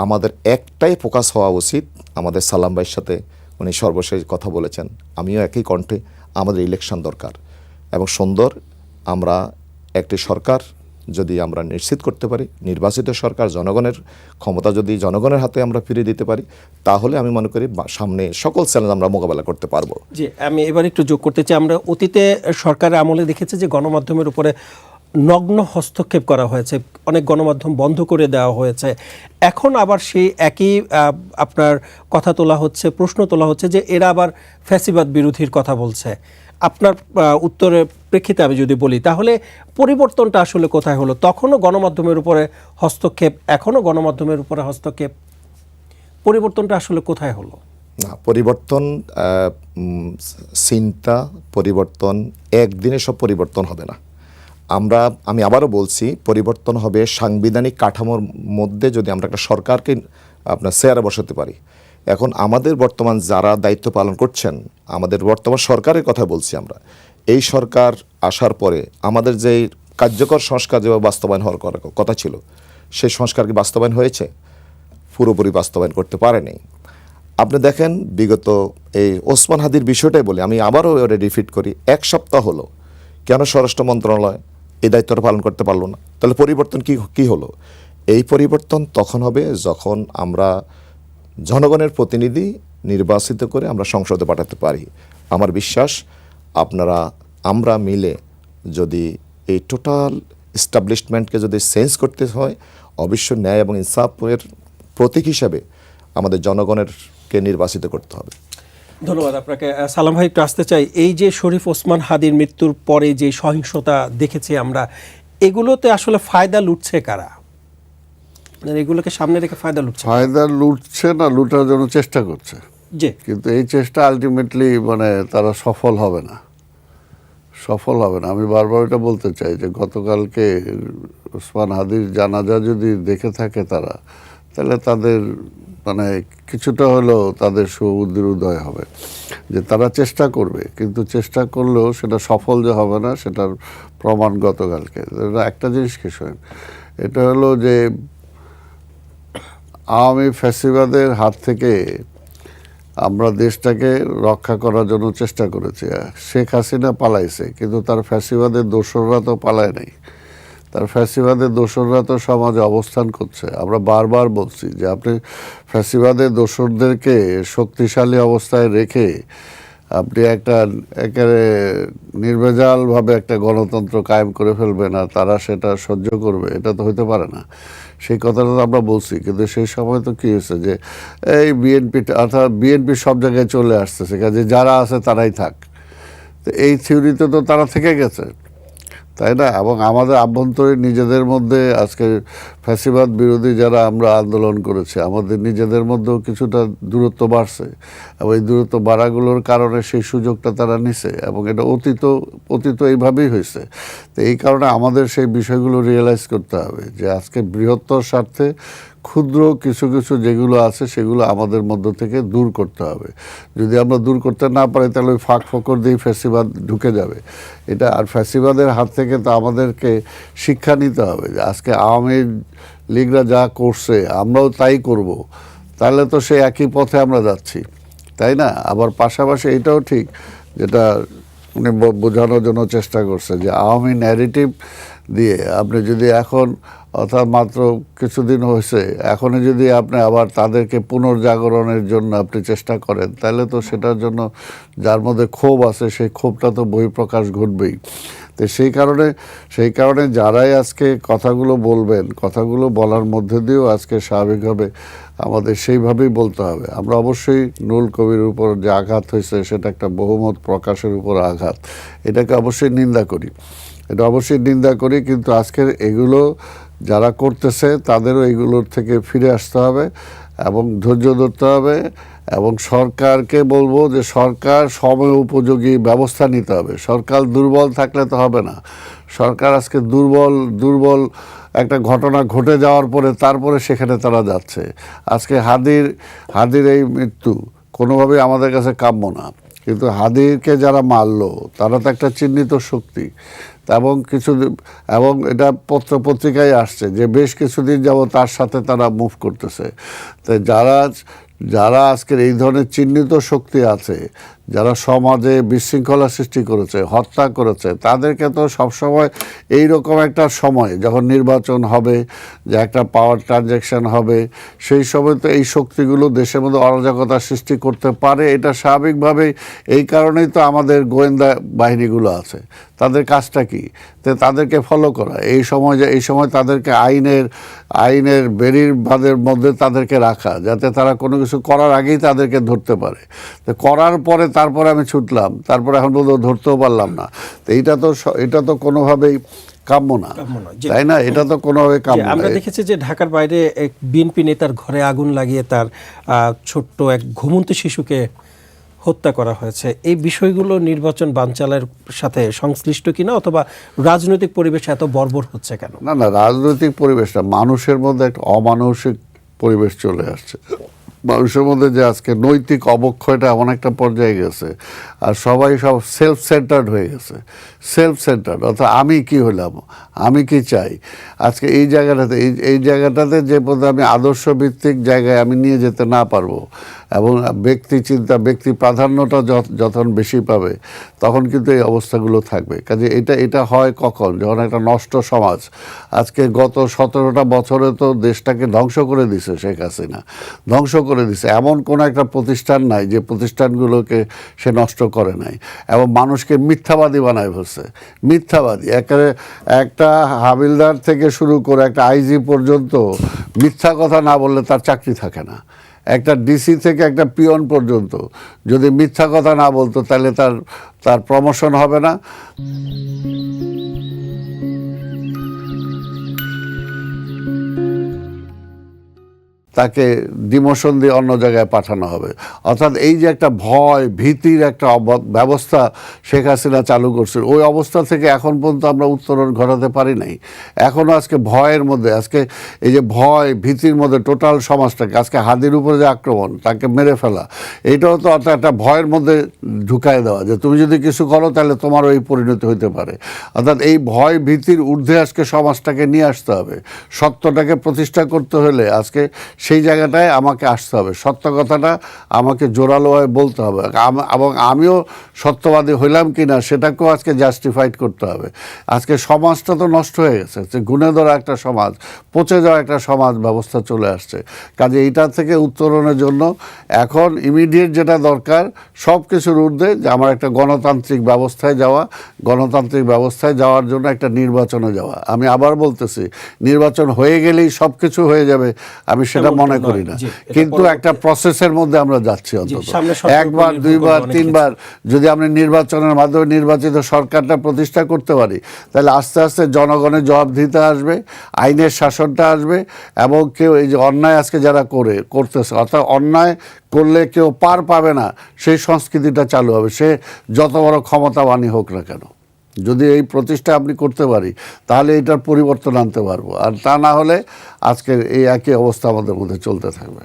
আমাদের একটাই ফোকাস হওয়া উচিত। আমাদের সালাম ভাইয়ের সাথে উনি সর্বশেষ কথা বলেছেন, আমিও একই কণ্ঠে, আমাদের ইলেকশন দরকার এবং সুন্দর আমরা একটি সরকার যদি আমরা নিশ্চিত করতে পারি, নির্বাচিত সরকার, জনগণের ক্ষমতা যদি জনগণের হাতে আমরা ফিরিয়ে দিতে পারি, তাহলে আমি মনে করি সামনে সকল চ্যালেঞ্জ আমরা মোকাবেলা করতে পারবো। জি, আমি এবার একটু যোগ করতে চাই। আমরা অতীতে সরকারের আমলে দেখেছি যে গণমাধ্যমের উপরে নগ্ন হস্তক্ষেপ করা হয়েছে, অনেক গণমাধ্যম বন্ধ করে দেওয়া হয়েছে। এখন আবার সেই একই আপনার কথা তোলা হচ্ছে, প্রশ্ন তোলা হচ্ছে যে এরা আবার ফ্যাসিবাদ বিরোধীর কথা বলছে। আপনার উত্তরের প্রেক্ষিতে আমি যদি বলি, তাহলে পরিবর্তনটা আসলে কোথায় হলো? তখনও গণমাধ্যমের উপরে হস্তক্ষেপ, এখনও গণমাধ্যমের উপরে হস্তক্ষেপ, পরিবর্তনটা আসলে কোথায় হলো? না, পরিবর্তন চিন্তা পরিবর্তন একদিনে সব পরিবর্তন হবে না। আমি আবারও বলছি, পরিবর্তন হবে সাংবিধানিক কাঠামোর মধ্যে যদি আমরা একটা সরকারকে আপনার চেয়ারে বসাতে পারি। এখন আমাদের বর্তমান যারা দায়িত্ব পালন করছেন, আমাদের বর্তমান সরকারের কথা বলছি আমরা, এই সরকার আসার পরে আমাদের যে কার্যকর সংস্কার যেভাবে বাস্তবায়ন হওয়ার কথা ছিল, সেই সংস্কার কি বাস্তবায়ন হয়েছে? পুরোপুরি বাস্তবায়ন করতে পারেনি। আপনি দেখেন বিগত এই ওসমান হাদির বিষয়টাই বলি, আমি আবারও ওটা রিপিট করি, 1 সপ্তাহ হলো কেন স্বরাষ্ট্র মন্ত্রণালয় এই দায়িত্বটা পালন করতে পারলো না? তাহলে পরিবর্তন কি হলো? এই পরিবর্তন তখন হবে যখন আমরা জনগণের প্রতিনিধি নির্বাচিত করে আমরা সংসদে পাঠাতে পারি। আমার বিশ্বাস আমরা মিলে যদি এই টোটাল এস্টাবলিশমেন্টকে যদি চেঞ্জ করতে হয়, অবশ্যই ন্যায় এবং ইনসাফের প্রতীক হিসাবে আমাদের জনগণেরকে নির্বাচিত করতে হবে। ধন্যবাদ আপনাকে। সালাম ভাই, একটু আসতে চাই, এই যে শরীফ ওসমান হাদির মৃত্যুর পরে যে সহিংসতা দেখেছি আমরা, এগুলোতে আসলে ফায়দা লুটছে কারা? এগুলোকে সামনে রেখে ফায়দা লুটছে না, লুটার জন্য চেষ্টা করছে। জি, কিন্তু এই চেষ্টা আলটিমেটলি তারা সফল হবে না। আমি বারবার এটা বলতে চাই যে গতকালকে ওসমান হাদির জানাজা যদি দেখে থাকে তারা, তাহলে তাদের কিছুটা হলেও তাদের সুবুদ্ধির উদয় হবে যে তারা চেষ্টা করবে, কিন্তু চেষ্টা করলেও সেটা সফল যে হবে না সেটার প্রমাণ গতকালকে। একটা জিনিস কি শোনেন, এটা হলো যে আওয়ামী ফ্যাসিবাদের হাত থেকে আমরা দেশটাকে রক্ষা করার জন্য চেষ্টা করেছি। শেখ হাসিনা পালাইছে, কিন্তু তার ফ্যাসিবাদের দোসররা তো পালায় নাই। তার ফ্যাসিবাদের দোসররা তো সমাজে অবস্থান করছে। আমরা বারবার বলছি যে আপনি ফ্যাসিবাদের দোসরদেরকে শক্তিশালী অবস্থায় রেখে আপনি একেবারে নির্ভেজালভাবে একটা গণতন্ত্র কায়েম করে ফেলবেন আর তারা সেটা সহ্য করবে, এটা তো হইতে পারে না। সেই কথাটা তো আমরা বলছি, কিন্তু সেই সময় তো কী হয়েছে যে এই বিএনপি সব জায়গায় চলে আসতেছে, কাজে যারা আছে তারাই থাক। তো এই থিওরিতে তো তারা থেকে গেছে, তাই না? এবং আমাদের আভ্যন্তরীণ নিজেদের মধ্যে আজকে ফ্যাসিবাদ বিরোধী যারা আমরা আন্দোলন করেছি, আমাদের নিজেদের মধ্যেও কিছুটা দূরত্ব বাড়ছে এবং এই দূরত্ব বাড়াগুলোর কারণে সেই সুযোগটা তারা নিছে এবং এটা অতীত এইভাবেই হয়েছে। তো এই কারণে আমাদের সেই বিষয়গুলো রিয়েলাইজ করতে হবে যে আজকে বৃহত্তর স্বার্থে ক্ষুদ্র কিছু কিছু যেগুলো আছে সেগুলো আমাদের মধ্য থেকে দূর করতে হবে। যদি আমরা দূর করতে না পারি তাহলে ওই ফাঁক ফোকর দিয়ে ফ্যাসিবাদ ঢুকে যাবে। এটা আর ফ্যাসিবাদের হাত থেকে তো আমাদেরকে শিক্ষা নিতে হবে যে আজকে আওয়ামী লীগরা যা করছে আমরাও তাই করব, তাহলে তো সেই একই পথে আমরা যাচ্ছি, তাই না? আবার পাশাপাশি এটাও ঠিক যেটা উনি বোঝানোর জন্য চেষ্টা করছে যে আওয়ামী ন্যারেটিভ দিয়ে আপনি যদি এখন, অর্থাৎ মাত্র কিছুদিন হয়েছে, এখনই যদি আপনি আবার তাদেরকে পুনর্জাগরণের জন্য আপনি চেষ্টা করেন, তাহলে তো সেটার জন্য যার মধ্যে ক্ষোভ আছে সেই ক্ষোভটা তো বহিঃপ্রকাশ ঘটবেই। তো সেই কারণে যারাই আজকে কথাগুলো বলবেন, কথাগুলো বলার মধ্যে দিয়েও আজকে স্বাভাবিকভাবে আমাদের সেইভাবেই বলতে হবে। আমরা অবশ্যই নুরুল কবির উপর যে আঘাত হয়েছে সেটা একটা বহুমত প্রকাশের উপর আঘাত, এটাকে অবশ্যই নিন্দা করি, এটা অবশ্যই নিন্দা করি। কিন্তু আজকের এগুলো যারা করতেছে তাদেরও এগুলোর থেকে ফিরে আসতে হবে এবং ধৈর্য ধরতে হবে, এবং সরকারকে বলবো যে সরকার সময় উপযোগী ব্যবস্থা নিতে হবে। সরকার দুর্বল থাকলে তো হবে না। সরকার আজকে দুর্বল একটা ঘটনা ঘটে যাওয়ার পরে তারপরে সেখানে তারা যাচ্ছে। আজকে হাদির এই মৃত্যু কোনোভাবেই আমাদের কাছে কাম্য না, কিন্তু হাদিকে যারা মারলো তারা তো একটা চিহ্নিত শক্তি, এবং এটা পত্রিকায় আসছে যে বেশ কিছুদিন যাবত তার সাথে তারা মুভ করতেছে। তো যারা আজকের এই ধরনের চিহ্নিত শক্তি আছে, যারা সমাজে বিশৃঙ্খলা সৃষ্টি করেছে, হত্যা করেছে, তাদেরকে তো সবসময় এইরকম একটা সময় যখন নির্বাচন হবে, যে একটা পাওয়ার ট্রানজ্যাকশন হবে, সেই সময় তো এই শক্তিগুলো দেশের মধ্যে অরাজকতা সৃষ্টি করতে পারে। এটা স্বাভাবিকভাবেই, এই কারণেই তো আমাদের গোয়েন্দা বাহিনীগুলো আছে। তাদের কাজটা কি? তো তাদেরকে ফলো করা, এই সময় তাদেরকে আইনের বেরির বাঁধের মধ্যে তাদেরকে রাখা, যাতে তারা কোনো কিছু করার আগেই তাদেরকে ধরতে পারে। তো করার পরে তারপরে আমি ছুটলাম, তারপরে এখন পর্যন্ত ধরতেও পারলাম না। তো এটা তো কোনোভাবেই কাম্য না, তাই না? এটা তো কোনোভাবে কাম্য না। আমরা দেখেছি যে ঢাকার বাইরে এক বিএনপি নেতার ঘরে আগুন লাগিয়ে তার ছোট্ট এক ঘুমন্ত শিশুকে হত্যা করা হয়েছে। এই বিষয়গুলো নির্বাচন বানচালের সাথে সংশ্লিষ্ট কিনা, অথবা রাজনৈতিক পরিবেশ এত বর্বর হচ্ছে কেন? না, রাজনৈতিক পরিবেশটা, মানুষের মধ্যে একটা অমানসিক পরিবেশ চলে আসছে। মানুষের মধ্যে যে আজকে নৈতিক অবক্ষয়টা এমন একটা পর্যায়ে গেছে, আর সবাই সব সেলফ সেন্টার্ড হয়ে গেছে। অর্থাৎ আমি কি হলাম, আমি কি চাই। আজকে এই জায়গাটাতে যে পথে আমি আদর্শ ভিত্তিক জায়গায় আমি নিয়ে যেতে না পারবো, এবং ব্যক্তি প্রাধান্যটা যখন বেশি পাবে, তখন কিন্তু এই অবস্থাগুলো থাকবে। কাজে এটা হয় কখন? যখন একটা নষ্ট সমাজ, আজকে গত 17টা বছরে তো দেশটাকে ধ্বংস করে দিছে শেখ হাসিনা, ধ্বংস করে দিছে। এমন কোনো একটা প্রতিষ্ঠান নাই যে প্রতিষ্ঠানগুলোকে সে নষ্ট করে নাই, এবং মানুষকে মিথ্যাবাদী বানায় ফেলছে। মিথ্যাবাদী একটা হাবিলদার থেকে শুরু করে একটা আইজি পর্যন্ত মিথ্যা কথা না বললে তার চাকরি থাকে না। একটা ডিসি থেকে একটা পিয়ন পর্যন্ত যদি মিথ্যা কথা না বলতো, তাহলে তার প্রমোশন হবে না। তাকে ডিমোশন দিয়ে অন্য জায়গায় পাঠানো হবে। অর্থাৎ এই যে একটা ভয় ভীতির একটা ব্যবস্থা শেখ হাসিনা চালু করছে, ওই অবস্থা থেকে এখন পর্যন্ত আমরা উত্তরণ ঘটাতে পারি নাই। এখনও আজকে ভয়ের মধ্যে, আজকে এই যে ভয় ভীতির মধ্যে টোটাল সমাজটাকে, আজকে হাদির উপরে যে আক্রমণ, তাকে মেরে ফেলা, এইটাও তো অর্থাৎ একটা ভয়ের মধ্যে ঢুকায় দেওয়া যে তুমি যদি কিছু করো তাহলে তোমারও এই পরিণতি হইতে পারে। অর্থাৎ এই ভয় ভীতির ঊর্ধ্বে আজকে সমাজটাকে নিয়ে আসতে হবে। সত্যটাকে প্রতিষ্ঠা করতে হলে আজকে সেই জায়গাটায় আমাকে আসতে হবে, সত্য কথাটা আমাকে জোরালোভাবে বলতে হবে, এবং আমিও সত্যবাদী হইলাম কি না সেটাকেও আজকে জাস্টিফাইড করতে হবে। আজকে সমাজটা তো নষ্ট হয়ে গেছে, যে গুণে ধরা একটা সমাজ, পচে যাওয়া একটা সমাজ ব্যবস্থা চলে আসছে। কাজে এইটা থেকে উত্তরণের জন্য এখন ইমিডিয়েট যেটা দরকার, সব কিছুর ঊর্ধ্বে যে আমার একটা গণতান্ত্রিক ব্যবস্থায় যাওয়ার জন্য একটা নির্বাচনে যাওয়া। আমি আবার বলতেছি, নির্বাচন হয়ে গেলেই সব কিছু হয়ে যাবে আমি সেটা মনে করি না, কিন্তু একটা প্রসেসের মধ্যে আমরা যাচ্ছি। অন্তত একবার, দুইবার, তিনবার যদি আমরা নির্বাচনের মাধ্যমে নির্বাচিত সরকারটা প্রতিষ্ঠা করতে পারি, তাহলে আস্তে আস্তে জনগণের জবাবদিহিতা আসবে, আইনের শাসনটা আসবে, এবং কেউ এই যে অন্যায় আজকে যারা করতেছে, অর্থাৎ অন্যায় করলে কেউ পার পাবে না, সেই সংস্কৃতিটা চালু হবে, সে যত বড় ক্ষমতাবানই হোক না কেন। যদি এই প্রতিষ্ঠা আপনি করতে পারি তাহলে এটার পরিবর্তন আনতে পারবো, আর তা না হলে আজকের এই একই অবস্থা আমাদের মধ্যে চলতে থাকবে।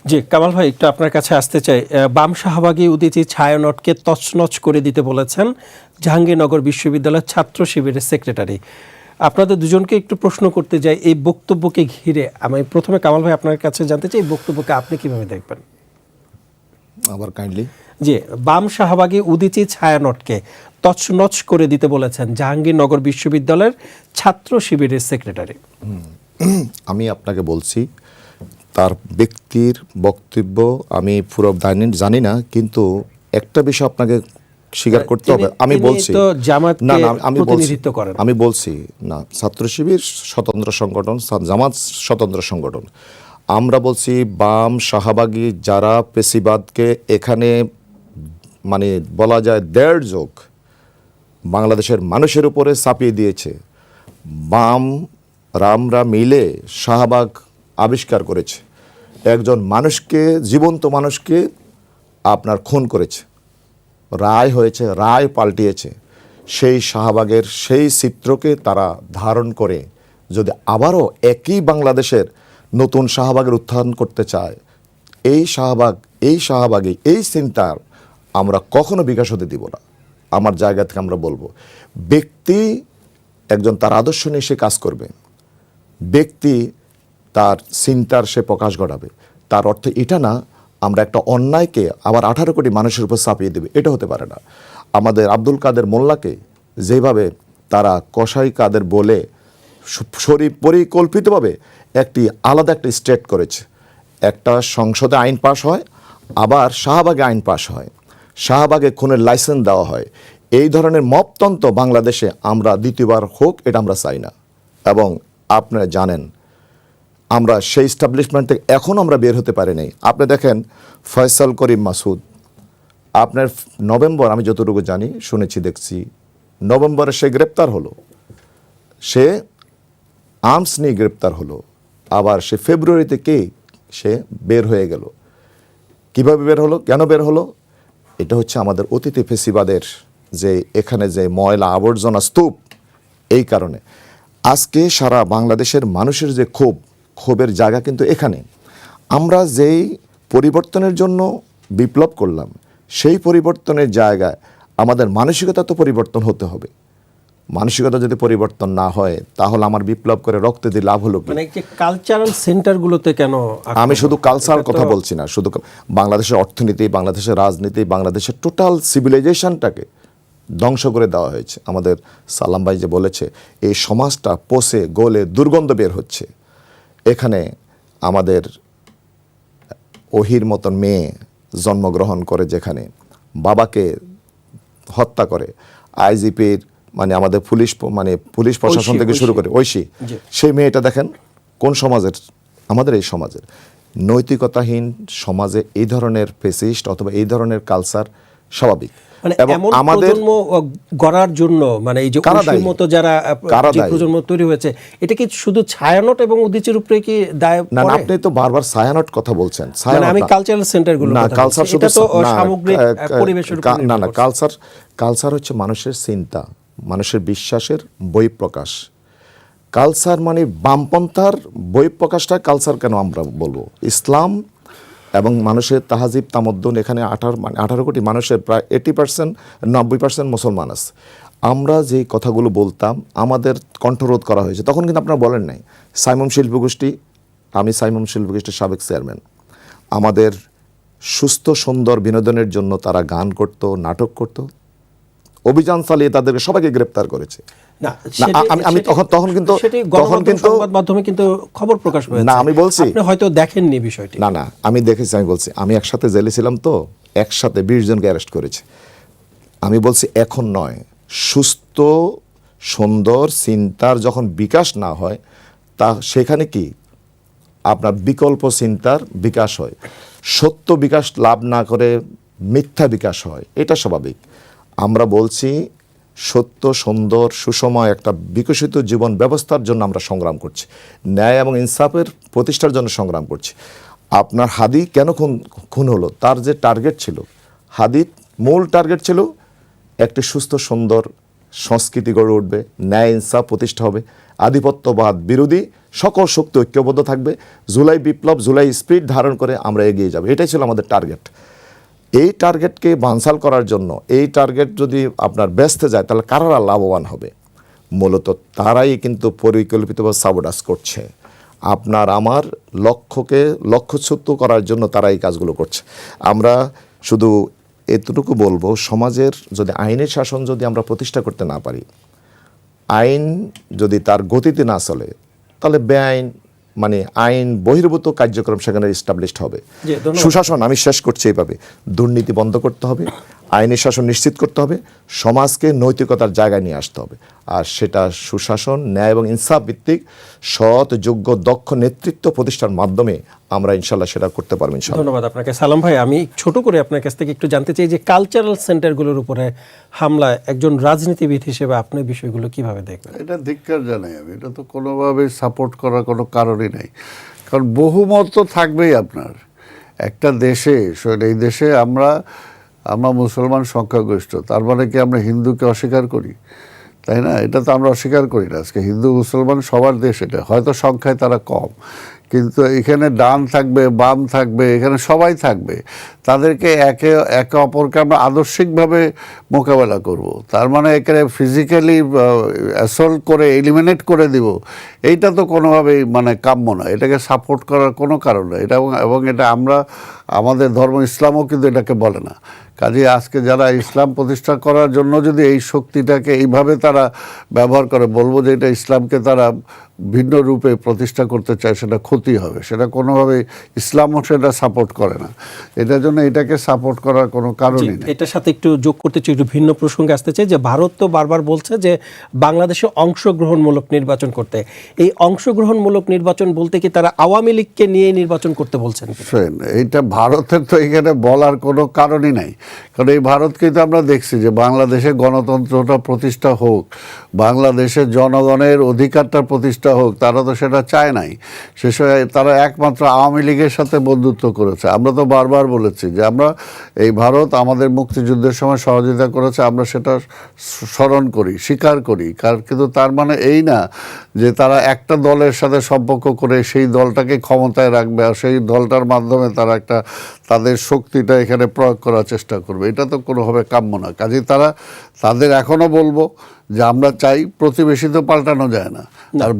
জি কামাল ভাই, একটু আপনার কাছে আসতে চাই। বাম শাহবাগী উদীচী ছায়ানটকে তছনছ করে দিতে বলেছেন জাহাঙ্গীরনগর বিশ্ববিদ্যালয়ের ছাত্র শিবিরের সেক্রেটারি। আপনাদের দুজনকে একটু প্রশ্ন করতে যাই এই বক্তব্যকে ঘিরে। আমি প্রথমে কামাল ভাই আপনার কাছে জানতে চাই এই বক্তব্যকে আপনি কিভাবে দেখবেন? আবার কাইন্ডলি। জি, বাম শাহবাগী উদীচী ছায়ানটকে তছনছ করে দিতে বলেছেন জাহাঙ্গীরনগর বিশ্ববিদ্যালয়ের ছাত্র শিবিরের সেক্রেটারি। আমি আপনাকে বলছি তার ব্যক্তির বক্তব্য আমি পুরো জানি না, কিন্তু একটা বিষয় আপনাকে স্বীকার করতে হবে। আমি বলছি জামাতকে প্রতিনিধিত্ব করেন। আমি বলছি না, ছাত্র শিবির স্বতন্ত্র সংগঠন, জামাত স্বতন্ত্র সংগঠন। আমরা বলছি বাম শাহবাগী যারা পেশিবাদকে এখানে মানে বলা যায় দেড় যোগ বাংলাদেশের মানুষের উপরে চাপিয়ে দিয়েছে, বাম রামরা মিলে শাহবাগ আবিষ্কার করেছে, একজন মানুষকে, জীবন্ত মানুষকে আপনার খুন করেছে, রায় হয়েছে, রায় পাল্টিয়েছে। সেই শাহবাগের সেই চিত্রকে তারা ধারণ করে যদি আবারও একই বাংলাদেশের নতুন শাহবাগের উত্থান করতে চায়, এই শাহবাগে এই চিন্তার আমরা কখনো বিকাশ হতে দিব না। আমার জায়গা থেকে আমরা বলবো, ব্যক্তি একজন তার আদর্শ নিয়ে সে কাজ করবে, ব্যক্তি তার চিন্তার সে প্রকাশ ঘটাবে, তার অর্থ এটা না আমরা একটা অন্যায়কে আবার 18 কোটি মানুষের উপর চাপিয়ে দেবে, এটা হতে পারে না। আমাদের আব্দুল কাদের মোল্লাকে যেভাবে তারা কসাই কাদের বলে পরিকল্পিতভাবে একটি আলাদা একটা স্টেট করেছে, একটা সংসদে আইন পাশ হয়, আবার শাহবাগে আইন পাশ হয়, শাহবাগে খুনের লাইসেন্স দেওয়া হয়। এই ধরনের মপতন্ত্র বাংলাদেশে আমরা দ্বিতীয়বার হোক, এটা আমরা চাই না। এবং আপনারা জানেন আমরা সেই স্টাবলিশমেন্ট থেকে এখনও আমরা বের হতে পারি নাই। আপনি দেখেন ফয়সাল করিম মাসুদ, আপনার নভেম্বর, আমি যতটুকু জানি, শুনেছি, দেখছি, নভেম্বরে সে গ্রেপ্তার হলো, সে আর্মস নিয়ে গ্রেপ্তার হলো, আবার সে ফেব্রুয়ারিতে সে বের হয়ে গেল। কিভাবে বের হলো, কেন বের হলো? এটা হচ্ছে আমাদের অতীতে ফেসিবাদের যে এখানে যে ময়লা আবর্জনা স্তূপ, এই কারণে আজকে সারা বাংলাদেশের মানুষের যে ক্ষোভের জায়গা কিন্তু এখানে। আমরা যেই পরিবর্তনের জন্য বিপ্লব করলাম, সেই পরিবর্তনের জায়গায় আমাদের মানসিকতা তো পরিবর্তন হতে হবে। মানসিকতা যদি পরিবর্তন না হয় তাহলে আমার বিপ্লব করে রক্ত দিয়ে লাভ হলো কি? মানে যে কালচারাল সেন্টারগুলোতে কেন? আমি শুধু কালচার কথা বলছি না, শুধু বাংলাদেশের অর্থনীতি, বাংলাদেশের রাজনীতি, বাংলাদেশের টোটাল সিভিলাইজেশনটাকে ধ্বংস করে দেওয়া হয়েছে। আমাদের সালাম ভাই যে বলেছে, এই সমাজটা পচে গলে দুর্গন্ধ বের হচ্ছে। এখানে আমাদের ওহির মতন মেয়ে জন্মগ্রহণ করে, যেখানে বাবাকে হত্যা করে আইজিপির মানে আমাদের পুলিশ প্রশাসন থেকে শুরু করে ঐশী, সেই মেয়েটা দেখেন কোন সমাজের, আমাদের এই সমাজের নৈতিকতাহীন সমাজে এই ধরনের ফেসিস্ট অথবা এই ধরনের কালচার স্বাভাবিক। এবং আমাদের গড়ার জন্য মানে এই যে ওশির মতো যারা প্রজন্ম তৈরি হয়েছে, এটা কি শুধু ছায়ানট এবং উদীচীর উপরে কি দায়? না, আপনি তো বারবার ছায়ানট কথা বলছেন। আমি কালচারাল সেন্টারগুলো না, কালচার শুধু সামগ্রিক পরিবেশের না, কালচার হচ্ছে মানুষের চিন্তা, মানুষের বিশ্বাসের বহিঃপ্রকাশ। কালচার মানে বামপন্থার বহিঃপ্রকাশটা কালচার কেন আমরা বলবো? ইসলাম এবং মানুষের তাহাজিব তামদ্দুন, এখানে 18 কোটি মানুষের প্রায় 80%, 90% মুসলমান আছে। আমরা যে কথাগুলো বলতাম আমাদের কণ্ঠরোধ করা হয়েছে, তখন কিন্তু আপনারা বলেন নাই। সাইমুম শিল্পগোষ্ঠী, আমি সাইমুম শিল্পগোষ্ঠীর সাবেক চেয়ারম্যান, আমাদের সুস্থ সুন্দর বিনোদনের জন্য তারা গান করত, নাটক করত, অভিযান চালিয়ে তাদেরকে সবাইকে গ্রেপ্তার করেছে। আমি তখন কিন্তু সংবাদ মাধ্যমে কিন্তু খবর প্রকাশ হয়েছে। না, আমি বলছি আপনি হয়তো দেখেননি বিষয়টি। না, আমি দেখেছি। আমি বলছি আমি একসাথে জেলে ছিলাম, তো একসাথে 20 জনকে অ্যারেস্ট করেছে। আমি বলছি এখন নয়, সুস্থ সুন্দর চিন্তার যখন বিকাশ না হয়, তা সেখানে কি আপনার বিকল্প চিন্তার বিকাশ হয়। সত্য বিকাশ লাভ না করে মিথ্যা বিকাশ হয়, এটা স্বাভাবিক। আমরা বলছি সত্য সুন্দর সুষময় একটা বিকশিত জীবন ব্যবস্থার জন্য আমরা সংগ্রাম করছি, ন্যায় এবং ইনসাফের প্রতিষ্ঠার জন্য সংগ্রাম করছি। আপনার হাদি কেন খুন হলো? তার যে টার্গেট ছিল, হাদির মূল টার্গেট ছিল একটি সুস্থ সুন্দর সংস্কৃতি গড়ে উঠবে, ন্যায় ইনসাফ প্রতিষ্ঠা হবে, আধিপত্যবাদ বিরোধী সকল শক্তি ঐক্যবদ্ধ থাকবে, জুলাই বিপ্লব, জুলাই স্পিরিট ধারণ করে আমরা এগিয়ে যাব। এটাই ছিল আমাদের টার্গেট। এই টার্গেটকে বানচাল করার জন্য, এই টার্গেট যদি আপনার ব্যস্ত যায় তাহলে কারা লাভবান হবে? মূলত তারাই কিন্তু পরিকল্পিতভাবে সাবোটাজ করছে। আপনার আমার লক্ষ্যকে লক্ষ্যচ্যুত করার জন্য তারা এই কাজগুলো করছে। আমরা শুধু এতটুকু বলবো, সমাজের যদি আইনের শাসন যদি আমরা প্রতিষ্ঠা করতে না পারি, আইন যদি তার গতিতে না চলে, তাহলে বেআইন মানে আইন বহির্ভূত কার্যক্রম সেখানে এস্টাবলিশড হবে। জি, ধন্যবাদ। সুশাসন, আমি শেষ করছি এইভাবে, দুর্নীতি বন্ধ করতে হবে, আইনের শাসন নিশ্চিত করতে হবে, সমাজকে নৈতিকতার জায়গায় নিয়ে আসতে হবে। আর সেটা সুশাসন, ন্যায় এবং ইনসাফ ভিত্তিক সৎ, যোগ্য, দক্ষ নেতৃত্ব প্রতিষ্ঠার মাধ্যমে আমরা ইনশাল্লাহ সেটা করতে পারবো ইনশাল্লাহ। ধন্যবাদ আপনাকে। সালাম ভাই, আমি ছোট করে আপনার কাছ থেকে একটু জানতে চাই যে কালচারাল সেন্টারগুলোর উপরে হামলায় একজন রাজনীতিবিদ হিসেবে আপনি বিষয়গুলো কিভাবে দেখবেন? এটা ধিক্কার জানাই আমি। এটা তো কোনোভাবে সাপোর্ট করার কোনো কারণই নেই, কারণ বহুমত তো থাকবেই আপনার একটা দেশে। এই দেশে আমরা মুসলমান সংখ্যাগরিষ্ঠ, তার মানে কি আমরা হিন্দুকে অস্বীকার করি? তাই না? এটা তো আমরা অস্বীকার করি না। আজকে হিন্দু মুসলমান সবার দেশ, এটা হয়তো সংখ্যায় তারা কম, কিন্তু এখানে ডান থাকবে, বাম থাকবে, এখানে সবাই থাকবে। তাদেরকে একে অপরকে আমরা আদর্শিকভাবে মোকাবেলা করব। তার মানে এখানে ফিজিক্যালি অ্যাসল্ট করে এলিমিনেট করে দিব, এইটা তো কোনোভাবেই মানে কাম্য না। এটাকে সাপোর্ট করার কোনো কারণ নেই। এটা এবং এটা আমাদের ধর্ম ইসলামও কিন্তু এটাকে বলে না। কাজে আজকে যারা ইসলাম প্রতিষ্ঠা করার জন্য যদি এই শক্তিটাকে এইভাবে তারা ব্যবহার করে, বলবো যে এটা ইসলামকে তারা ভিন্ন রূপে প্রতিষ্ঠা করতে চায়, সেটা ক্ষতি হবে। সেটা কোনোভাবে ইসলামও সেটা সাপোর্ট করে না। এটার জন্য এটাকে সাপোর্ট করার কোনো কারণই নেই। এটার সাথে একটু যোগ করতে চাই, একটু ভিন্ন প্রসঙ্গে আসতে চাই যে ভারত তো বারবার বলছে যে বাংলাদেশে অংশগ্রহণমূলক নির্বাচন করতে। এই অংশগ্রহণমূলক নির্বাচন বলতে কি তারা আওয়ামী লীগকে নিয়ে নির্বাচন করতে বলছেন? এইটা ভারতের তো এখানে বলার কোনো কারণই নাই, কারণ এই ভারতকে তো আমরা দেখছি যে বাংলাদেশে গণতন্ত্রটা প্রতিষ্ঠা হোক, বাংলাদেশের জনগণের অধিকারটা প্রতিষ্ঠা হোক, তারা তো সেটা চায় নাই। শেষে তারা একমাত্র আওয়ামী লীগের সাথে বন্ধুত্ব করেছে। আমরা তো বারবার বলেছি যে আমরা এই ভারত আমাদের মুক্তিযুদ্ধের সময় সহযোগিতা করেছে, আমরা সেটা স্মরণ করি, স্বীকার করি। কিন্তু তার মানে এই না যে তারা একটা দলের সাথে সম্পর্ক করে সেই দলটাকে ক্ষমতায় রাখবে আর সেই দলটার মাধ্যমে তারা তাদের শক্তিটা এখানে প্রয়োগ করার চেষ্টা করবে। এটা তো কোনোভাবে কাম্য না। কাজেই তাদের এখনও বলবো যে আমরা চাই, প্রতিবেশী তো পাল্টানো যায় না। আর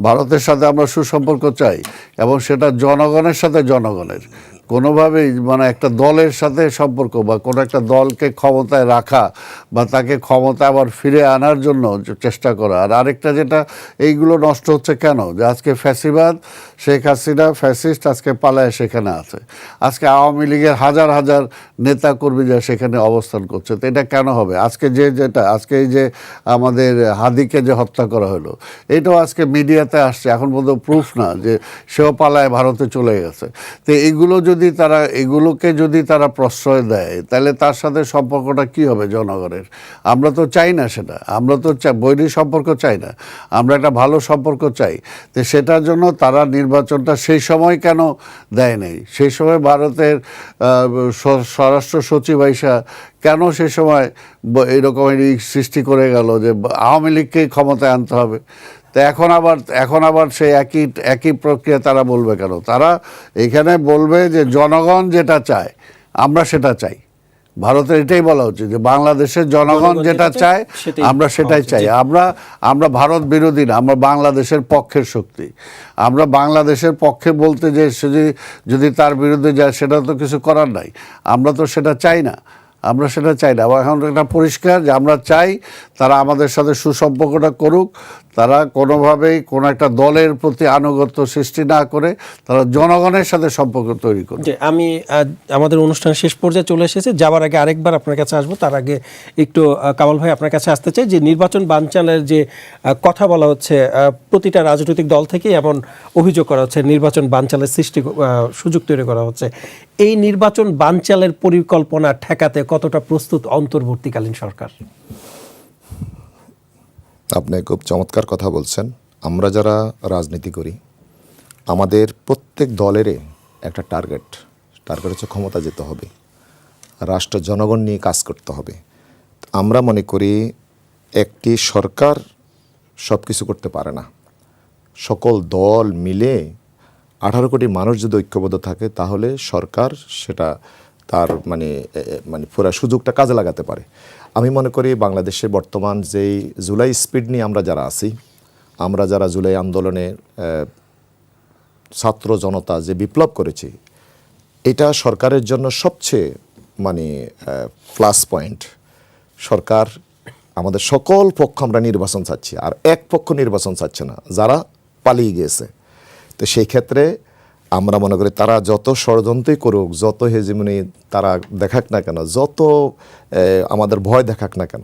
ভারতের সাথে আমরা সুসম্পর্ক চাই, এবং সেটা জনগণের সাথে জনগণের, কোনোভাবেই মানে একটা দলের সাথে সম্পর্ক বা কোনো একটা দলকে ক্ষমতায় রাখা বা তাকে ক্ষমতা আবার ফিরে আনার জন্য চেষ্টা করা। আর আরেকটা যেটা এইগুলো নষ্ট হচ্ছে কেন, যে আজকে ফ্যাসিবাদ, শেখ হাসিনা ফ্যাসিস্ট আজকে পালায় সেখানে আছে। আজকে আওয়ামী লীগের হাজার হাজার নেতা কর্মীরা সেখানে অবস্থান করছে। তো এটা কেন হবে? আজকে আজকে এই যে আমাদের হাদিকে যে হত্যা করা হলো, এটাও আজকে মিডিয়াতে আসছে, এখন পর্যন্ত প্রুফ না যে সেও পালায় ভারতে চলে গেছে। তো এগুলোকে যদি তারা প্রশ্রয় দেয়, তাহলে তার সাথে সম্পর্কটা কি হবে জনগণের? আমরা তো চাই না সেটা। আমরা তো বৈরী সম্পর্ক চাই না, আমরা একটা ভালো সম্পর্ক চাই। তো সেটার জন্য তারা নির্বাচনটা সেই সময় কেন দেয় নাই? সেই সময় ভারতের স্বরাষ্ট্র সচিব আইসা কেন সে সময় এইরকম সৃষ্টি করে গেল যে আওয়ামী লীগকেই ক্ষমতায় আনতে হবে? তো এখন আবার সেই একই প্রক্রিয়া তারা বলবে কেন? তারা এখানে বলবে যে জনগণ যেটা চায় আমরা সেটা চাই। ভারতের এটাই বলা উচিত যে বাংলাদেশের জনগণ যেটা চায় আমরা সেটাই চাই। আমরা ভারত বিরোধী না, আমরা বাংলাদেশের পক্ষের শক্তি। আমরা বাংলাদেশের পক্ষে বলতে যে সে যদি তার বিরুদ্ধে যায় সেটা তো কিছু করার নাই। আমরা তো সেটা চাই না, আমরা সেটা চাই না। এখন এটা পরিষ্কার যে আমরা চাই তারা আমাদের সাথে সুসম্পর্কটা করুক, তারা কোনোভাবেই কোনো একটা দলের প্রতি আনুগত্য সৃষ্টি না করে তারা জনগণের সাথে সম্পর্ক তৈরি করুক। আমি আমাদের অনুষ্ঠান শেষ পর্যায়ে চলে এসেছে, যাওয়ার আগে আরেকবার আপনার কাছে আসবো। তার আগে একটু কামাল ভাই আপনার কাছে আসতে চাই যে নির্বাচন বানচালের যে কথা বলা হচ্ছে, প্রতিটা রাজনৈতিক দল থেকেই এমন অভিযোগ করা হচ্ছে নির্বাচন বানচালের সুযোগ তৈরি করা হচ্ছে। এই নির্বাচন বানচালের পরিকল্পনা ঠেকাতে কতটা প্রস্তুত অন্তর্বর্তীকালীন সরকার? আপনি খুব চমৎকার কথা বলছেন। আমরা যারা রাজনীতি করি, আমাদের প্রত্যেক দলেরই একটা টার্গেট হচ্ছে ক্ষমতা যেতে হবে, রাষ্ট্র জনগণ নিয়ে কাজ করতে হবে। আমরা মনে করি একটি সরকার সব কিছু করতে পারে না। সকল দল মিলে 18 কোটি মানুষ যদি ঐক্যবদ্ধ থাকে তাহলে সরকার সেটা তার মানে পুরো সুযোগটা কাজে লাগাতে পারে। আমি মনে করি বাংলাদেশে বর্তমান যেই জুলাই স্পিড নিয়ে আমরা যারা আছি, আমরা যারা জুলাই আন্দোলনে ছাত্র জনতা যে বিপ্লব করেছি, এটা সরকারের জন্য সবচেয়ে প্লাস পয়েন্ট। সরকার আমাদের সকল পক্ষ আমরা নির্বাচন চাচ্ছি, আর এক পক্ষ নির্বাচন চাচ্ছে না, যারা পালিয়ে গিয়েছে। তো সেই ক্ষেত্রে আমরা মনে করি তারা যত ষড়যন্ত্রই করুক, যত হেজিমনি তারা দেখাক না কেন, যত আমাদের ভয় দেখাক না কেন,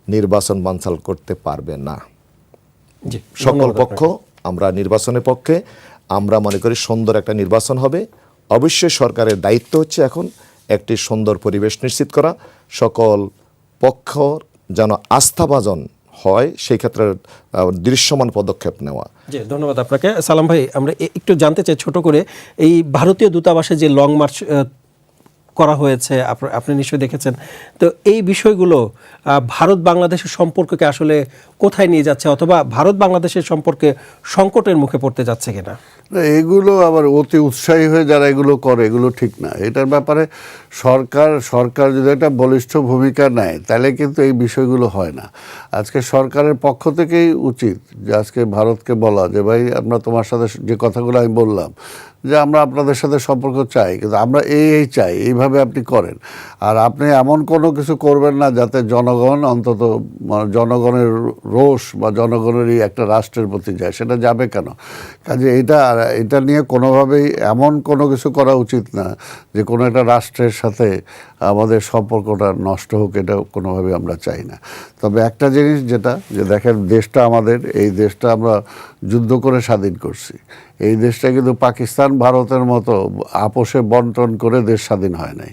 নির্বাচন বানচাল করতে পারবে না। জি, সকল পক্ষ আমরা নির্বাচনের পক্ষে। আমরা মনে করি সুন্দর একটা নির্বাচন হবে। অবশ্যই সরকারের দায়িত্ব হচ্ছে এখন একটি সুন্দর পরিবেশ নিশ্চিত করা, সকল পক্ষ যেন আস্থাভাজন হয় সেই ক্ষেত্রে দৃশ্যমান পদক্ষেপ নেওয়া। জি, ধন্যবাদ আপনাকে। সালাম ভাই, আমরা একটু জানতে চাই ছোট করে, এই ভারতীয় দূতাবাসে যে লং মার্চ করা হয়েছে আপনি নিশ্চয়ই দেখেছেন, তো এই বিষয়গুলো ভারত বাংলাদেশের সম্পর্ককে আসলে কোথায় নিয়ে যাচ্ছে, অথবা ভারত বাংলাদেশের সম্পর্কে সংকটের মুখে পড়তে যাচ্ছে কিনা? না, এগুলো আবার অতি উৎসাহী হয়ে যারা এগুলো করে, এগুলো ঠিক না। এটার ব্যাপারে সরকার যদি একটা বলিষ্ঠ ভূমিকা নেয় তাহলে কিন্তু এই বিষয়গুলো হয় না। আজকে সরকারের পক্ষ থেকেই উচিত যে আজকে ভারতকে বলা যে ভাই, আমরা তোমার সাথে যে কথাগুলো আমি বললাম যে আমরা আপনাদের সাথে সম্পর্ক চাই, কিন্তু আমরা এই চাই, এইভাবে আপনি করেন। আর আপনি এমন কোনো কিছু করবেন না যাতে জনগণ অন্তত জনগণের রোষ বা জনগণেরই একটা রাষ্ট্রের প্রতি যায়, সেটা যাবে কেন? কাজে এটা নিয়ে কোনোভাবেই এমন কোনো কিছু করা উচিত না যে কোনো একটা রাষ্ট্রের সাথে আমাদের সম্পর্কটা নষ্ট হোক, এটা কোনোভাবে আমরা চাই না। তবে একটা জিনিস যেটা, যে দেখেন দেশটা আমাদের, এই দেশটা আমরা যুদ্ধ করে স্বাধীন করছি। এই দেশটা কিন্তু পাকিস্তান ভারতের মতো আপোষে বন্টন করে দেশ স্বাধীন হয় নাই,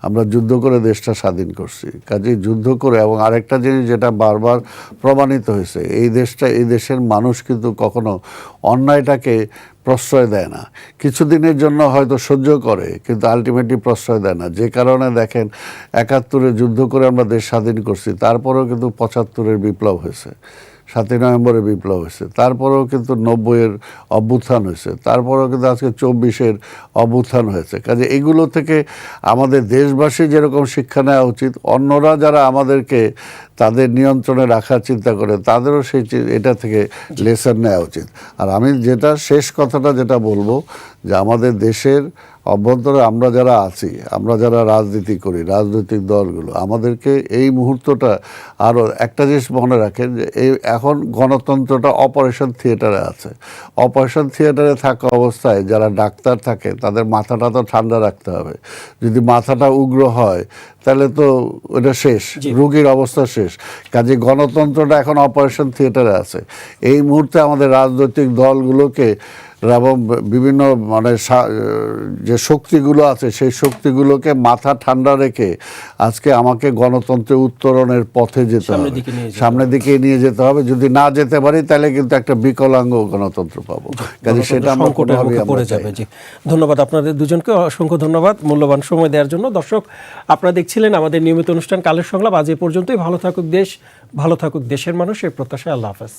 আমরা যুদ্ধ করে দেশটা স্বাধীন করছি। কাজেই যুদ্ধ করে, এবং আরেকটা জিনিস যেটা বারবার প্রমাণিত হয়েছে, এই দেশের মানুষ কিন্তু কখনো অন্যায়টাকে প্রশ্রয় দেয় না। কিছুদিনের জন্য হয়তো সহ্য করে, কিন্তু আলটিমেটলি প্রশ্রয় দেয় না। যে কারণে দেখেন 71-এ যুদ্ধ করে আমরা দেশ স্বাধীন করছি, তারপরেও কিন্তু 75-এর বিপ্লব হয়েছে, 7ই নভেম্বরের বিপ্লব হয়েছে, তারপরেও কিন্তু 90-এর অভ্যুত্থান হয়েছে, তারপরেও কিন্তু আজকে 24-এর অভ্যুত্থান হয়েছে। কাজে এগুলো থেকে আমাদের দেশবাসী যেরকম শিক্ষা নেওয়া উচিত, অন্যরা যারা আমাদেরকে তাদের নিয়ন্ত্রণে রাখার চিন্তা করে তাদেরও এটা থেকে লেসন নেওয়া উচিত। আর আমি শেষ কথাটা যেটা বলবো, যে আমাদের দেশের অভ্যন্তরে আমরা যারা আছি, আমরা যারা রাজনীতি করি, রাজনৈতিক দলগুলো, আমাদেরকে এই মুহূর্তটা আরও একটা জিনিস মনে রাখেন, যে এখন গণতন্ত্রটা অপারেশন থিয়েটারে আছে। অপারেশন থিয়েটারে থাকা অবস্থায় যারা ডাক্তার থাকে তাদের মাথাটা তো ঠান্ডা রাখতে হবে। যদি মাথাটা উগ্র হয় তাহলে তো ওটা শেষ, রোগীর অবস্থা শেষ। কাজে গণতন্ত্রটা এখন অপারেশন থিয়েটারে আছে। এই মুহূর্তে আমাদের রাজনৈতিক দলগুলোকে এবং বিভিন্ন যে শক্তিগুলো আছে সেই শক্তিগুলোকে মাথা ঠান্ডা রেখে আজকে আমাকে গণতন্ত্রের উত্তরণের পথে যেতে হবে, সামনের দিকে নিয়ে যেতে হবে। যদি না যেতে পারি তাহলে কিন্তু একটা বিকলাঙ্গ গণতন্ত্র পাবো। কাজে সেটা আমরা কোনোভাবেই আমরা চাই না। ধন্যবাদ আপনাদের দুজনকে, অসংখ্য ধন্যবাদ মূল্যবান সময় দেওয়ার জন্য। দর্শক, আপনারা দেখছিলেন আমাদের নিয়মিত অনুষ্ঠান কালের সংলাপ। আজ এ পর্যন্তই। ভালো থাকুক দেশ, ভালো থাকুক দেশের মানুষ, এই প্রত্যাশায় আল্লাহ হাফেজ।